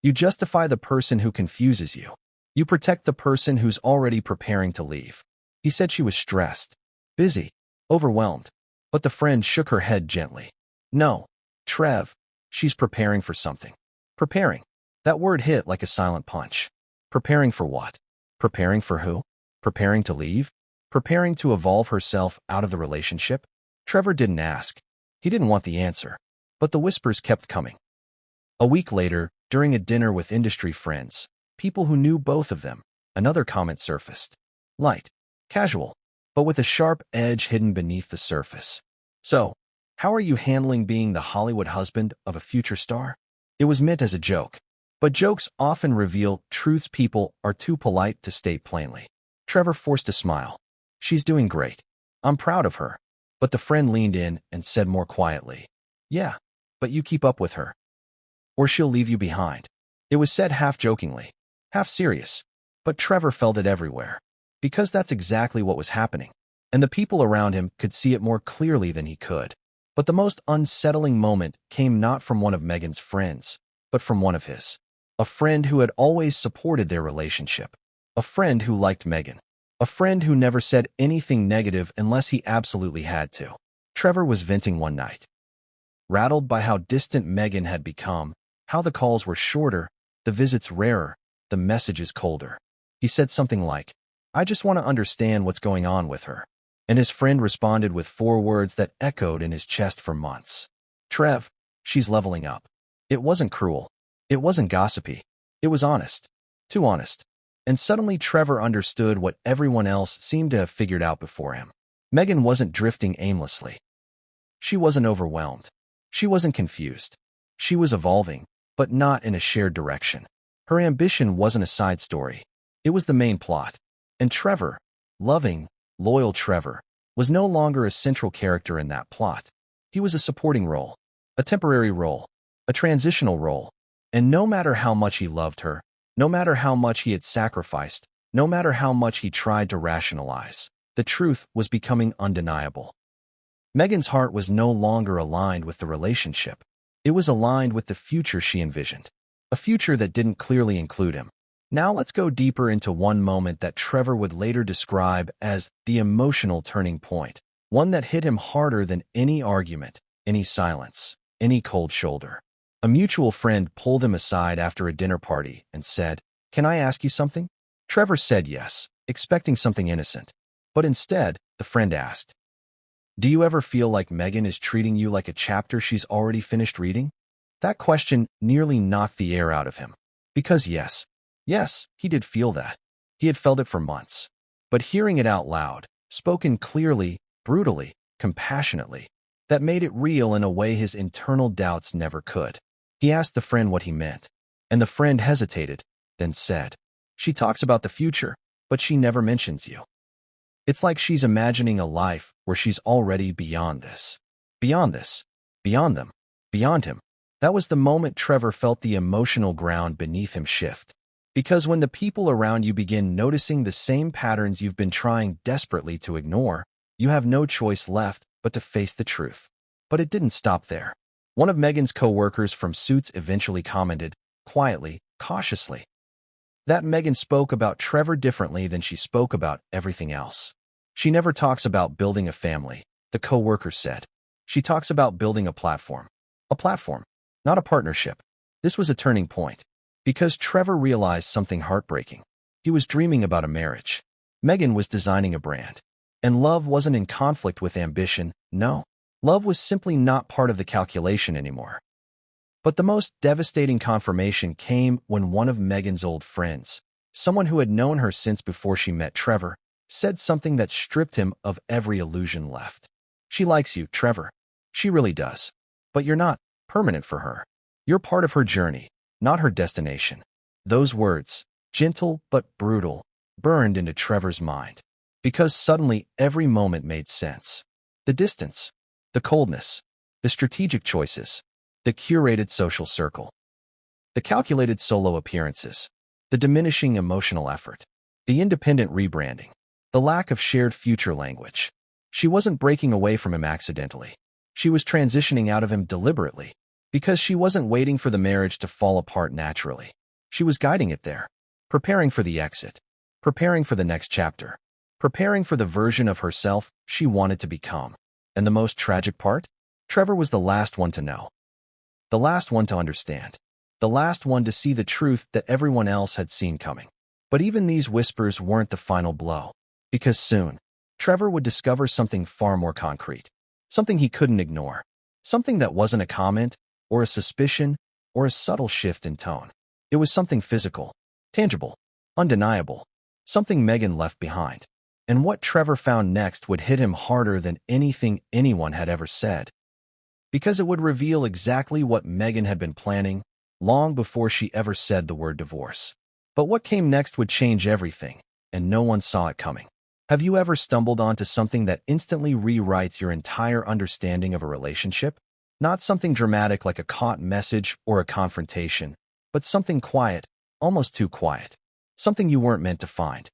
You justify the person who confuses you. You protect the person who's already preparing to leave. He said she was stressed, busy, overwhelmed. But the friend shook her head gently. "No, Trev, she's preparing for something." Preparing. That word hit like a silent punch. Preparing for what? Preparing for who? Preparing to leave? Preparing to evolve herself out of the relationship? Trevor didn't ask. He didn't want the answer. But the whispers kept coming. A week later, during a dinner with industry friends, people who knew both of them, another comment surfaced. Light, casual, but with a sharp edge hidden beneath the surface. "So, how are you handling being the Hollywood husband of a future star?" It was meant as a joke. But jokes often reveal truths people are too polite to state plainly. Trevor forced a smile. "She's doing great. I'm proud of her." But the friend leaned in and said more quietly, "Yeah, but you keep up with her, or she'll leave you behind." It was said half jokingly, half serious, but Trevor felt it everywhere. Because that's exactly what was happening. And the people around him could see it more clearly than he could. But the most unsettling moment came not from one of Meghan's friends, but from one of his. A friend who had always supported their relationship. A friend who liked Meghan. A friend who never said anything negative unless he absolutely had to. Trevor was venting one night. Rattled by how distant Meghan had become, how the calls were shorter, the visits rarer, the messages colder. He said something like, "I just want to understand what's going on with her." And his friend responded with 4 words that echoed in his chest for months. "Trev, she's leveling up." It wasn't cruel. It wasn't gossipy. It was honest. Too honest. And suddenly Trevor understood what everyone else seemed to have figured out before him. Meghan wasn't drifting aimlessly. She wasn't overwhelmed. She wasn't confused. She was evolving, but not in a shared direction. Her ambition wasn't a side story. It was the main plot. And Trevor, loving, loyal Trevor, was no longer a central character in that plot. He was a supporting role, a temporary role, a transitional role. And no matter how much he loved her, no matter how much he had sacrificed, no matter how much he tried to rationalize, the truth was becoming undeniable. Meghan's heart was no longer aligned with the relationship. It was aligned with the future she envisioned, a future that didn't clearly include him. Now let's go deeper into one moment that Trevor would later describe as the emotional turning point, one that hit him harder than any argument, any silence, any cold shoulder. A mutual friend pulled him aside after a dinner party and said, "Can I ask you something?" Trevor said yes, expecting something innocent. But instead, the friend asked, "Do you ever feel like Meghan is treating you like a chapter she's already finished reading?" That question nearly knocked the air out of him. Because yes, he did feel that. He had felt it for months. But hearing it out loud, spoken clearly, brutally, compassionately, that made it real in a way his internal doubts never could. He asked the friend what he meant, and the friend hesitated, then said, "She talks about the future, but she never mentions you. It's like she's imagining a life where she's already beyond this, beyond them, beyond him." That was the moment Trevor felt the emotional ground beneath him shift. Because when the people around you begin noticing the same patterns you've been trying desperately to ignore, you have no choice left but to face the truth. But it didn't stop there. One of Meghan's co-workers from Suits eventually commented, quietly, cautiously, that Meghan spoke about Trevor differently than she spoke about everything else. "She never talks about building a family," the co-worker said. "She talks about building a platform. A platform, not a partnership." This was a turning point, because Trevor realized something heartbreaking. He was dreaming about a marriage. Meghan was designing a brand. And love wasn't in conflict with ambition, no. Love was simply not part of the calculation anymore. But the most devastating confirmation came when one of Meghan's old friends, someone who had known her since before she met Trevor, said something that stripped him of every illusion left. "She likes you, Trevor. She really does. But you're not permanent for her. You're part of her journey, not her destination." Those words, gentle but brutal, burned into Trevor's mind. Because suddenly every moment made sense. The distance, the coldness, the strategic choices, the curated social circle, the calculated solo appearances, the diminishing emotional effort, the independent rebranding, the lack of shared future language. She wasn't breaking away from him accidentally. She was transitioning out of him deliberately, because she wasn't waiting for the marriage to fall apart naturally. She was guiding it there, preparing for the exit, preparing for the next chapter, preparing for the version of herself she wanted to become. And the most tragic part? Trevor was the last one to know. The last one to understand. The last one to see the truth that everyone else had seen coming. But even these whispers weren't the final blow. Because soon, Trevor would discover something far more concrete. Something he couldn't ignore. Something that wasn't a comment, or a suspicion, or a subtle shift in tone. It was something physical, tangible, undeniable. Something Meghan left behind. And what Trevor found next would hit him harder than anything anyone had ever said. Because it would reveal exactly what Meghan had been planning, long before she ever said the word divorce. But what came next would change everything, and no one saw it coming. Have you ever stumbled onto something that instantly rewrites your entire understanding of a relationship? Not something dramatic like a caught message or a confrontation, but something quiet, almost too quiet. Something you weren't meant to find.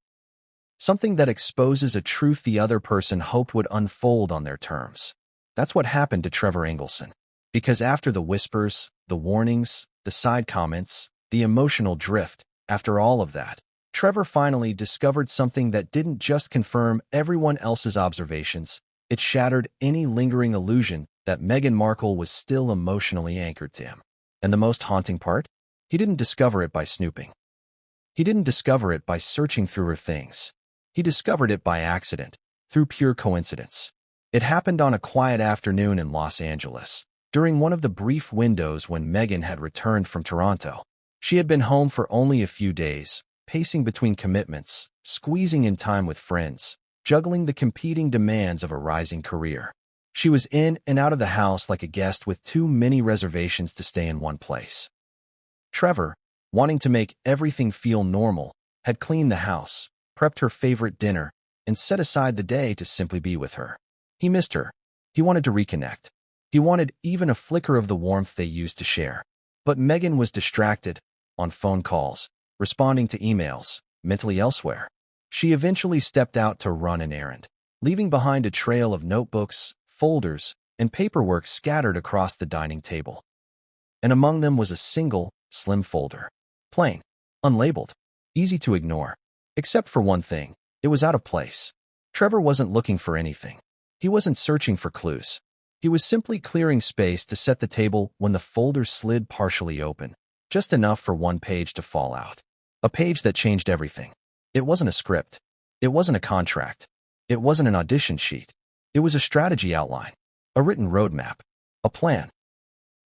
Something that exposes a truth the other person hoped would unfold on their terms. That's what happened to Trevor Engelson. Because after the whispers, the warnings, the side comments, the emotional drift, after all of that, Trevor finally discovered something that didn't just confirm everyone else's observations, it shattered any lingering illusion that Meghan Markle was still emotionally anchored to him. And the most haunting part? He didn't discover it by snooping. He didn't discover it by searching through her things. He discovered it by accident, through pure coincidence. It happened on a quiet afternoon in Los Angeles, during one of the brief windows when Meghan had returned from Toronto. She had been home for only a few days, pacing between commitments, squeezing in time with friends, juggling the competing demands of a rising career. She was in and out of the house like a guest with too many reservations to stay in one place. Trevor, wanting to make everything feel normal, had cleaned the house, prepped her favorite dinner, and set aside the day to simply be with her. He missed her. He wanted to reconnect. He wanted even a flicker of the warmth they used to share. But Meghan was distracted, on phone calls, responding to emails, mentally elsewhere. She eventually stepped out to run an errand, leaving behind a trail of notebooks, folders, and paperwork scattered across the dining table. And among them was a single, slim folder. Plain, unlabeled, easy to ignore. Except for one thing, it was out of place. Trevor wasn't looking for anything. He wasn't searching for clues. He was simply clearing space to set the table when the folder slid partially open, just enough for one page to fall out. A page that changed everything. It wasn't a script. It wasn't a contract. It wasn't an audition sheet. It was a strategy outline, a written roadmap, a plan,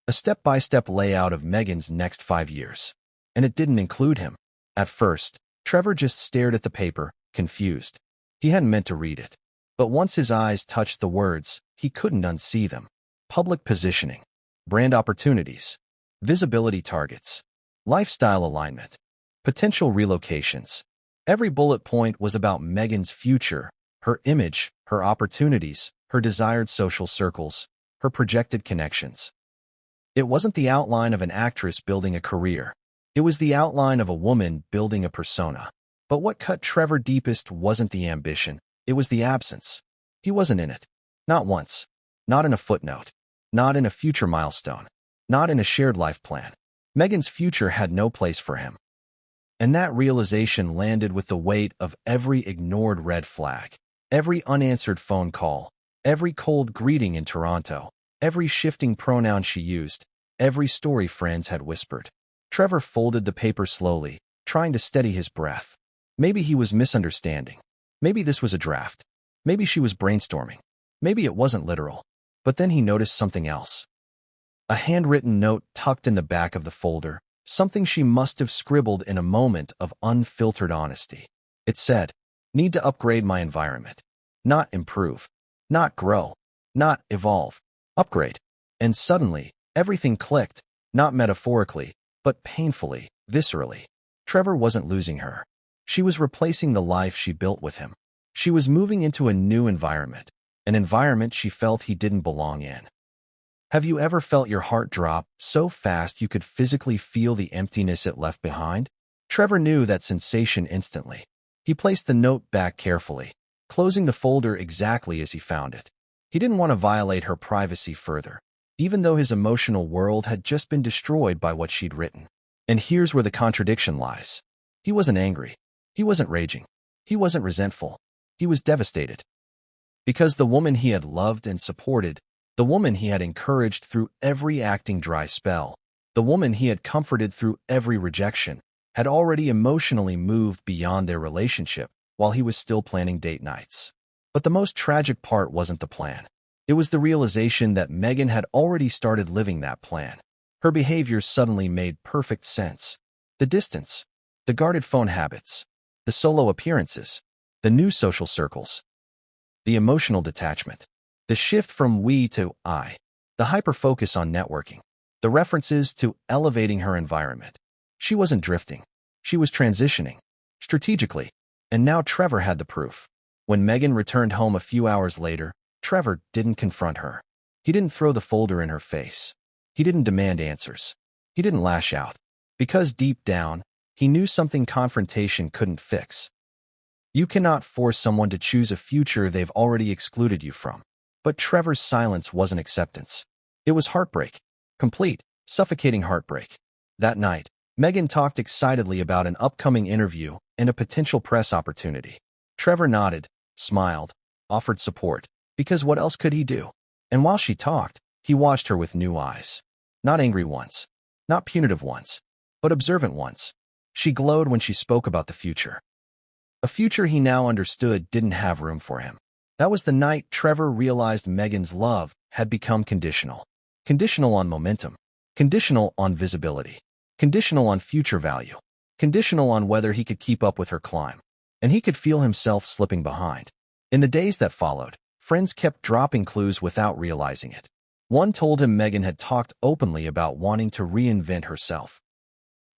a step-by-step layout of Meghan's next 5 years. And it didn't include him. At first, Trevor just stared at the paper, confused. He hadn't meant to read it. But once his eyes touched the words, he couldn't unsee them. Public positioning, brand opportunities, visibility targets, lifestyle alignment, potential relocations. Every bullet point was about Meghan's future, her image, her opportunities, her desired social circles, her projected connections. It wasn't the outline of an actress building a career. It was the outline of a woman building a persona. But what cut Trevor deepest wasn't the ambition. It was the absence. He wasn't in it. Not once. Not in a footnote. Not in a future milestone. Not in a shared life plan. Meghan's future had no place for him. And that realization landed with the weight of every ignored red flag, every unanswered phone call, every cold greeting in Toronto, every shifting pronoun she used, every story friends had whispered. Trevor folded the paper slowly, trying to steady his breath. Maybe he was misunderstanding. Maybe this was a draft. Maybe she was brainstorming. Maybe it wasn't literal. But then he noticed something else. A handwritten note tucked in the back of the folder, something she must have scribbled in a moment of unfiltered honesty. It said, "Need to upgrade my environment. Not improve. Not grow. Not evolve. Upgrade." And suddenly, everything clicked, not metaphorically, but painfully, viscerally. Trevor wasn't losing her. She was replacing the life she built with him. She was moving into a new environment, an environment she felt he didn't belong in. Have you ever felt your heart drop so fast you could physically feel the emptiness it left behind? Trevor knew that sensation instantly. He placed the note back carefully, closing the folder exactly as he found it. He didn't want to violate her privacy further, even though his emotional world had just been destroyed by what she'd written. And here's where the contradiction lies. He wasn't angry. He wasn't raging. He wasn't resentful. He was devastated. Because the woman he had loved and supported, the woman he had encouraged through every acting dry spell, the woman he had comforted through every rejection, had already emotionally moved beyond their relationship while he was still planning date nights. But the most tragic part wasn't the plan. It was the realization that Meghan had already started living that plan. Her behavior suddenly made perfect sense. The distance, the guarded phone habits, the solo appearances, the new social circles, the emotional detachment, the shift from we to I, the hyper-focus on networking, the references to elevating her environment. She wasn't drifting. She was transitioning, strategically, and now Trevor had the proof. When Meghan returned home a few hours later, Trevor didn't confront her. He didn't throw the folder in her face. He didn't demand answers. He didn't lash out. Because deep down, he knew something confrontation couldn't fix. You cannot force someone to choose a future they've already excluded you from. But Trevor's silence wasn't acceptance. It was heartbreak. Complete, suffocating heartbreak. That night, Meghan talked excitedly about an upcoming interview and a potential press opportunity. Trevor nodded, smiled, offered support, because what else could he do? And while she talked, he watched her with new eyes. Not angry ones, not punitive ones, but observant ones. She glowed when she spoke about the future. A future he now understood didn't have room for him. That was the night Trevor realized Meghan's love had become conditional. Conditional on momentum. Conditional on visibility. Conditional on future value. Conditional on whether he could keep up with her climb. And he could feel himself slipping behind. In the days that followed, friends kept dropping clues without realizing it. One told him Meghan had talked openly about wanting to reinvent herself.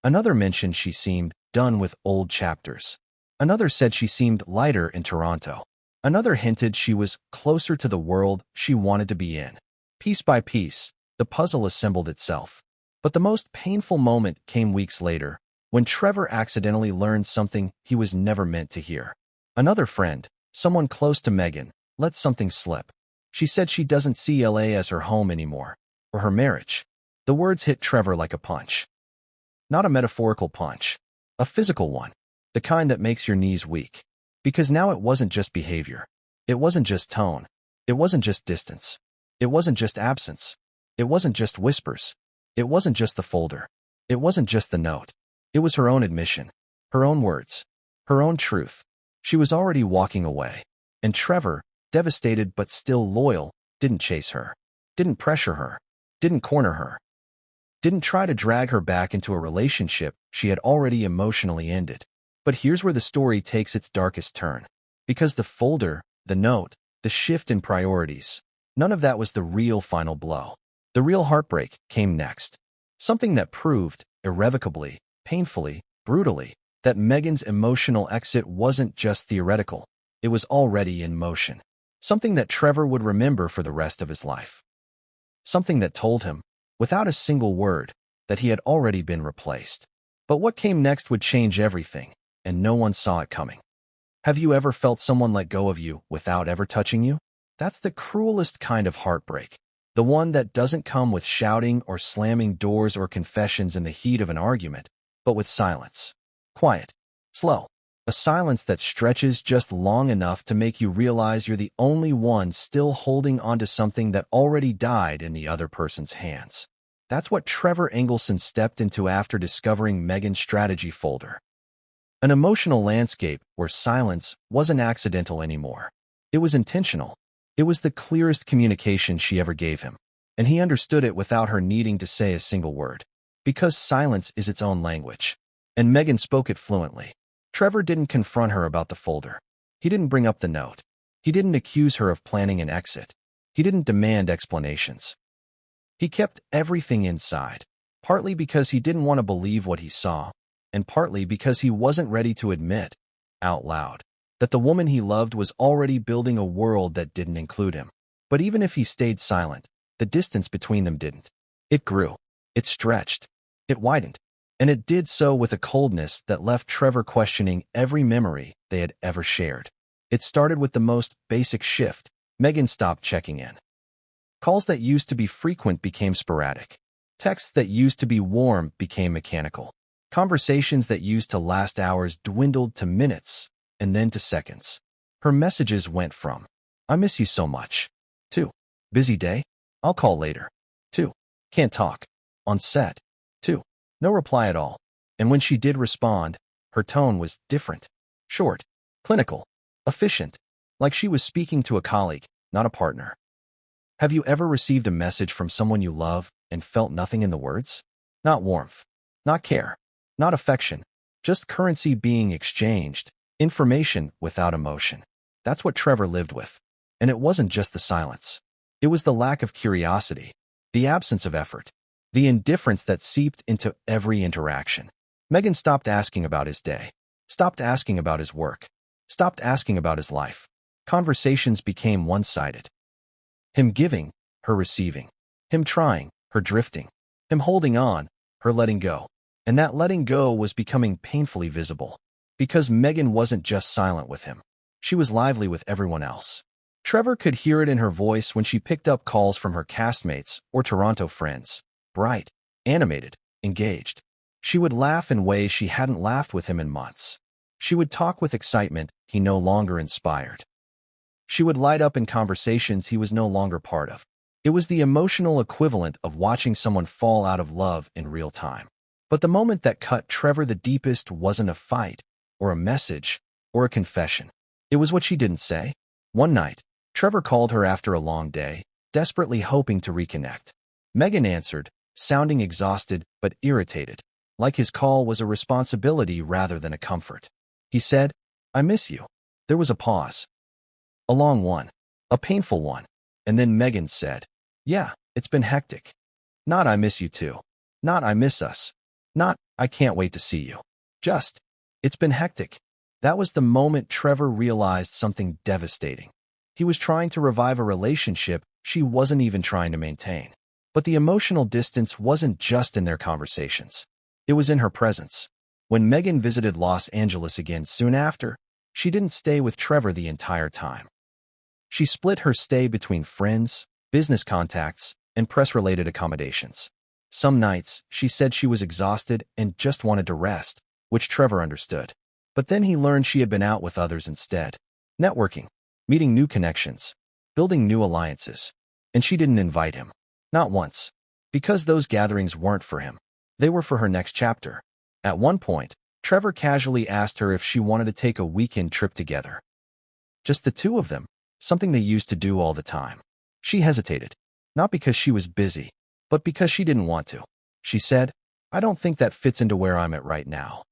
Another mentioned she seemed done with old chapters. Another said she seemed lighter in Toronto. Another hinted she was closer to the world she wanted to be in. Piece by piece, the puzzle assembled itself. But the most painful moment came weeks later, when Trevor accidentally learned something he was never meant to hear. Another friend, someone close to Meghan, let something slip. She said she doesn't see LA as her home anymore, or her marriage. The words hit Trevor like a punch. Not a metaphorical punch, a physical one, the kind that makes your knees weak. Because now it wasn't just behavior. It wasn't just tone. It wasn't just distance. It wasn't just absence. It wasn't just whispers. It wasn't just the folder. It wasn't just the note. It was her own admission, her own words, her own truth. She was already walking away. And Trevor, devastated but still loyal, didn't chase her, didn't pressure her, didn't corner her, didn't try to drag her back into a relationship she had already emotionally ended. But here's where the story takes its darkest turn. Because the folder, the note, the shift in priorities, none of that was the real final blow. The real heartbreak came next. Something that proved, irrevocably, painfully, brutally, that Meghan's emotional exit wasn't just theoretical. It was already in motion. Something that Trevor would remember for the rest of his life. Something that told him, without a single word, that he had already been replaced. But what came next would change everything, and no one saw it coming. Have you ever felt someone let go of you without ever touching you? That's the cruelest kind of heartbreak. The one that doesn't come with shouting or slamming doors or confessions in the heat of an argument, but with silence. Quiet. Slow. A silence that stretches just long enough to make you realize you're the only one still holding onto something that already died in the other person's hands. That's what Trevor Engelson stepped into after discovering Meghan's strategy folder. An emotional landscape where silence wasn't accidental anymore. It was intentional. It was the clearest communication she ever gave him, and he understood it without her needing to say a single word. Because silence is its own language, and Meghan spoke it fluently. Trevor didn't confront her about the folder. He didn't bring up the note. He didn't accuse her of planning an exit. He didn't demand explanations. He kept everything inside, partly because he didn't want to believe what he saw, and partly because he wasn't ready to admit, out loud, that the woman he loved was already building a world that didn't include him. But even if he stayed silent, the distance between them didn't. It grew. It stretched. It widened. And it did so with a coldness that left Trevor questioning every memory they had ever shared. It started with the most basic shift. Meghan stopped checking in. Calls that used to be frequent became sporadic. Texts that used to be warm became mechanical. Conversations that used to last hours dwindled to minutes, and then to seconds. Her messages went from, "I miss you so much," to, "Busy day? I'll call later," to, "Can't talk. On set," to, "No reply at all." And when she did respond, her tone was different. Short, clinical, efficient, like she was speaking to a colleague, not a partner. Have you ever received a message from someone you love and felt nothing in the words? Not warmth, not care, not affection, just currency being exchanged, information without emotion. That's what Trevor lived with. And it wasn't just the silence. It was the lack of curiosity, the absence of effort, the indifference that seeped into every interaction. Meghan stopped asking about his day, stopped asking about his work, stopped asking about his life. Conversations became one-sided. Him giving, her receiving. Him trying, her drifting. Him holding on, her letting go. And that letting go was becoming painfully visible. Because Meghan wasn't just silent with him. She was lively with everyone else. Trevor could hear it in her voice when she picked up calls from her castmates or Toronto friends. Bright, animated, engaged. She would laugh in ways she hadn't laughed with him in months. She would talk with excitement he no longer inspired. She would light up in conversations he was no longer part of. It was the emotional equivalent of watching someone fall out of love in real time. But the moment that cut Trevor the deepest wasn't a fight, or a message, or a confession. It was what she didn't say. One night, Trevor called her after a long day, desperately hoping to reconnect. Meghan answered, sounding exhausted but irritated, like his call was a responsibility rather than a comfort. He said, "I miss you." There was a pause. A long one. A painful one. And then Meghan said, "Yeah, it's been hectic. Not I miss you too. Not I miss us. Not I can't wait to see you. Just, it's been hectic." That was the moment Trevor realized something devastating. He was trying to revive a relationship she wasn't even trying to maintain. But the emotional distance wasn't just in their conversations. It was in her presence. When Meghan visited Los Angeles again soon after, she didn't stay with Trevor the entire time. She split her stay between friends, business contacts, and press-related accommodations. Some nights, she said she was exhausted and just wanted to rest, which Trevor understood. But then he learned she had been out with others instead. Networking, meeting new connections, building new alliances. And she didn't invite him. Not once. Because those gatherings weren't for him. They were for her next chapter. At one point, Trevor casually asked her if she wanted to take a weekend trip together. Just the two of them, something they used to do all the time. She hesitated, not because she was busy, but because she didn't want to. She said, "I don't think that fits into where I'm at right now."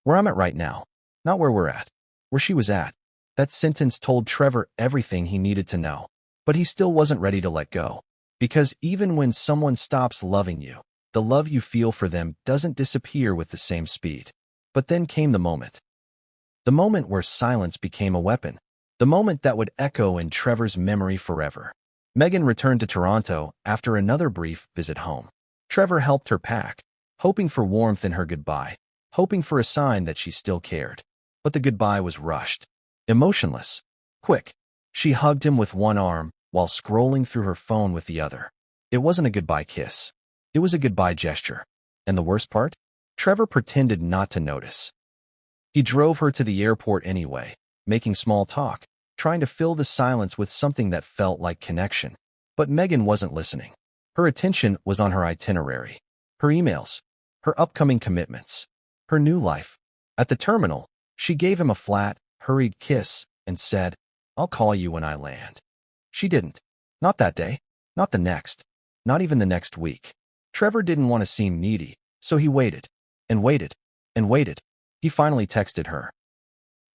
Where I'm at right now, not where we're at. Where she was at. That sentence told Trevor everything he needed to know, but he still wasn't ready to let go. Because even when someone stops loving you, the love you feel for them doesn't disappear with the same speed. But then came the moment. The moment where silence became a weapon. The moment that would echo in Trevor's memory forever. Meghan returned to Toronto after another brief visit home. Trevor helped her pack, hoping for warmth in her goodbye, hoping for a sign that she still cared. But the goodbye was rushed. Emotionless. Quick. She hugged him with one arm while scrolling through her phone with the other. It wasn't a goodbye kiss. It was a goodbye gesture. And the worst part? Trevor pretended not to notice. He drove her to the airport anyway, making small talk, trying to fill the silence with something that felt like connection. But Meghan wasn't listening. Her attention was on her itinerary, her emails, her upcoming commitments, her new life. At the terminal, she gave him a flat, hurried kiss and said, "I'll call you when I land." She didn't. Not that day. Not the next. Not even the next week. Trevor didn't want to seem needy, so he waited, and waited, and waited. He finally texted her.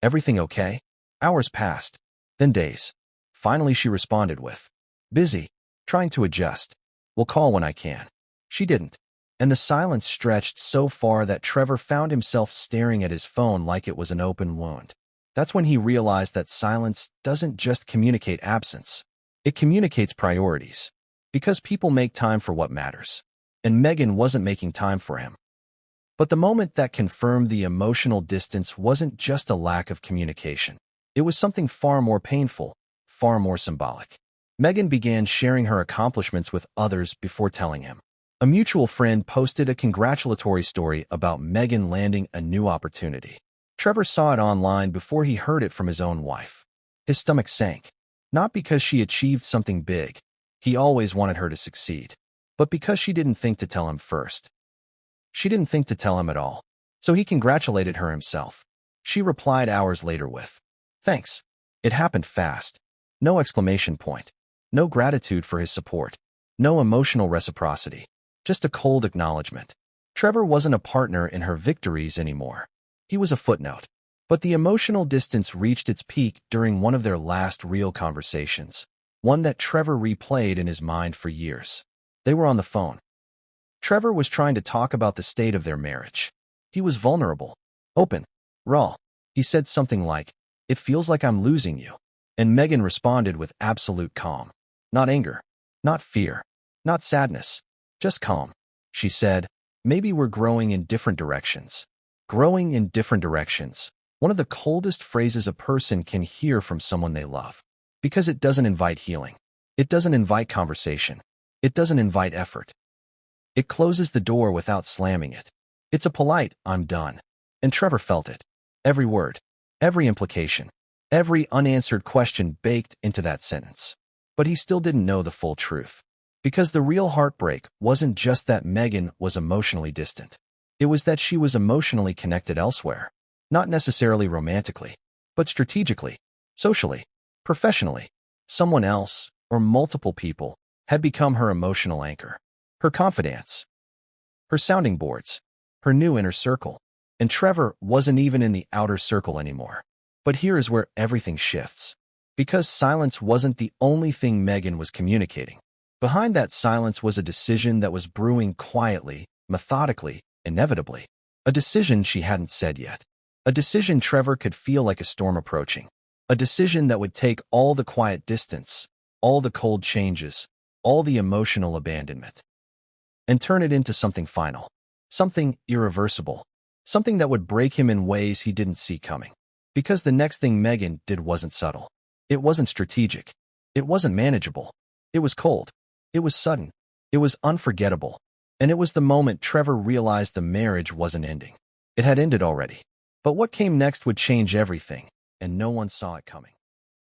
"Everything okay?" Hours passed, then days. Finally she responded with, "Busy, trying to adjust. We'll call when I can." She didn't. And the silence stretched so far that Trevor found himself staring at his phone like it was an open wound. That's when he realized that silence doesn't just communicate absence. It communicates priorities. Because people make time for what matters. And Meghan wasn't making time for him. But the moment that confirmed the emotional distance wasn't just a lack of communication. It was something far more painful, far more symbolic. Meghan began sharing her accomplishments with others before telling him. A mutual friend posted a congratulatory story about Meghan landing a new opportunity. Trevor saw it online before he heard it from his own wife. His stomach sank. Not because she achieved something big. He always wanted her to succeed. But because she didn't think to tell him first. She didn't think to tell him at all. So he congratulated her himself. She replied hours later with, "Thanks. It happened fast." No exclamation point. No gratitude for his support. No emotional reciprocity. Just a cold acknowledgement. Trevor wasn't a partner in her victories anymore. He was a footnote. But the emotional distance reached its peak during one of their last real conversations. One that Trevor replayed in his mind for years. They were on the phone. Trevor was trying to talk about the state of their marriage. He was vulnerable. Open. Raw. He said something like, "It feels like I'm losing you." And Meghan responded with absolute calm. Not anger. Not fear. Not sadness. Just calm. She said, "Maybe we're growing in different directions." Growing in different directions. One of the coldest phrases a person can hear from someone they love. Because it doesn't invite healing. It doesn't invite conversation. It doesn't invite effort. It closes the door without slamming it. It's a polite, "I'm done." And Trevor felt it. Every word. Every implication. Every unanswered question baked into that sentence. But he still didn't know the full truth. Because the real heartbreak wasn't just that Meghan was emotionally distant. It was that she was emotionally connected elsewhere, not necessarily romantically, but strategically, socially, professionally. Someone else, or multiple people, had become her emotional anchor, her confidants, her sounding boards, her new inner circle. And Trevor wasn't even in the outer circle anymore. But here is where everything shifts. Because silence wasn't the only thing Meghan was communicating. Behind that silence was a decision that was brewing quietly, methodically, inevitably. A decision she hadn't said yet. A decision Trevor could feel like a storm approaching. A decision that would take all the quiet distance, all the cold changes, all the emotional abandonment, and turn it into something final. Something irreversible. Something that would break him in ways he didn't see coming. Because the next thing Meghan did wasn't subtle. It wasn't strategic. It wasn't manageable. It was cold. It was sudden. It was unforgettable. And it was the moment Trevor realized the marriage wasn't ending. It had ended already. But what came next would change everything, and no one saw it coming.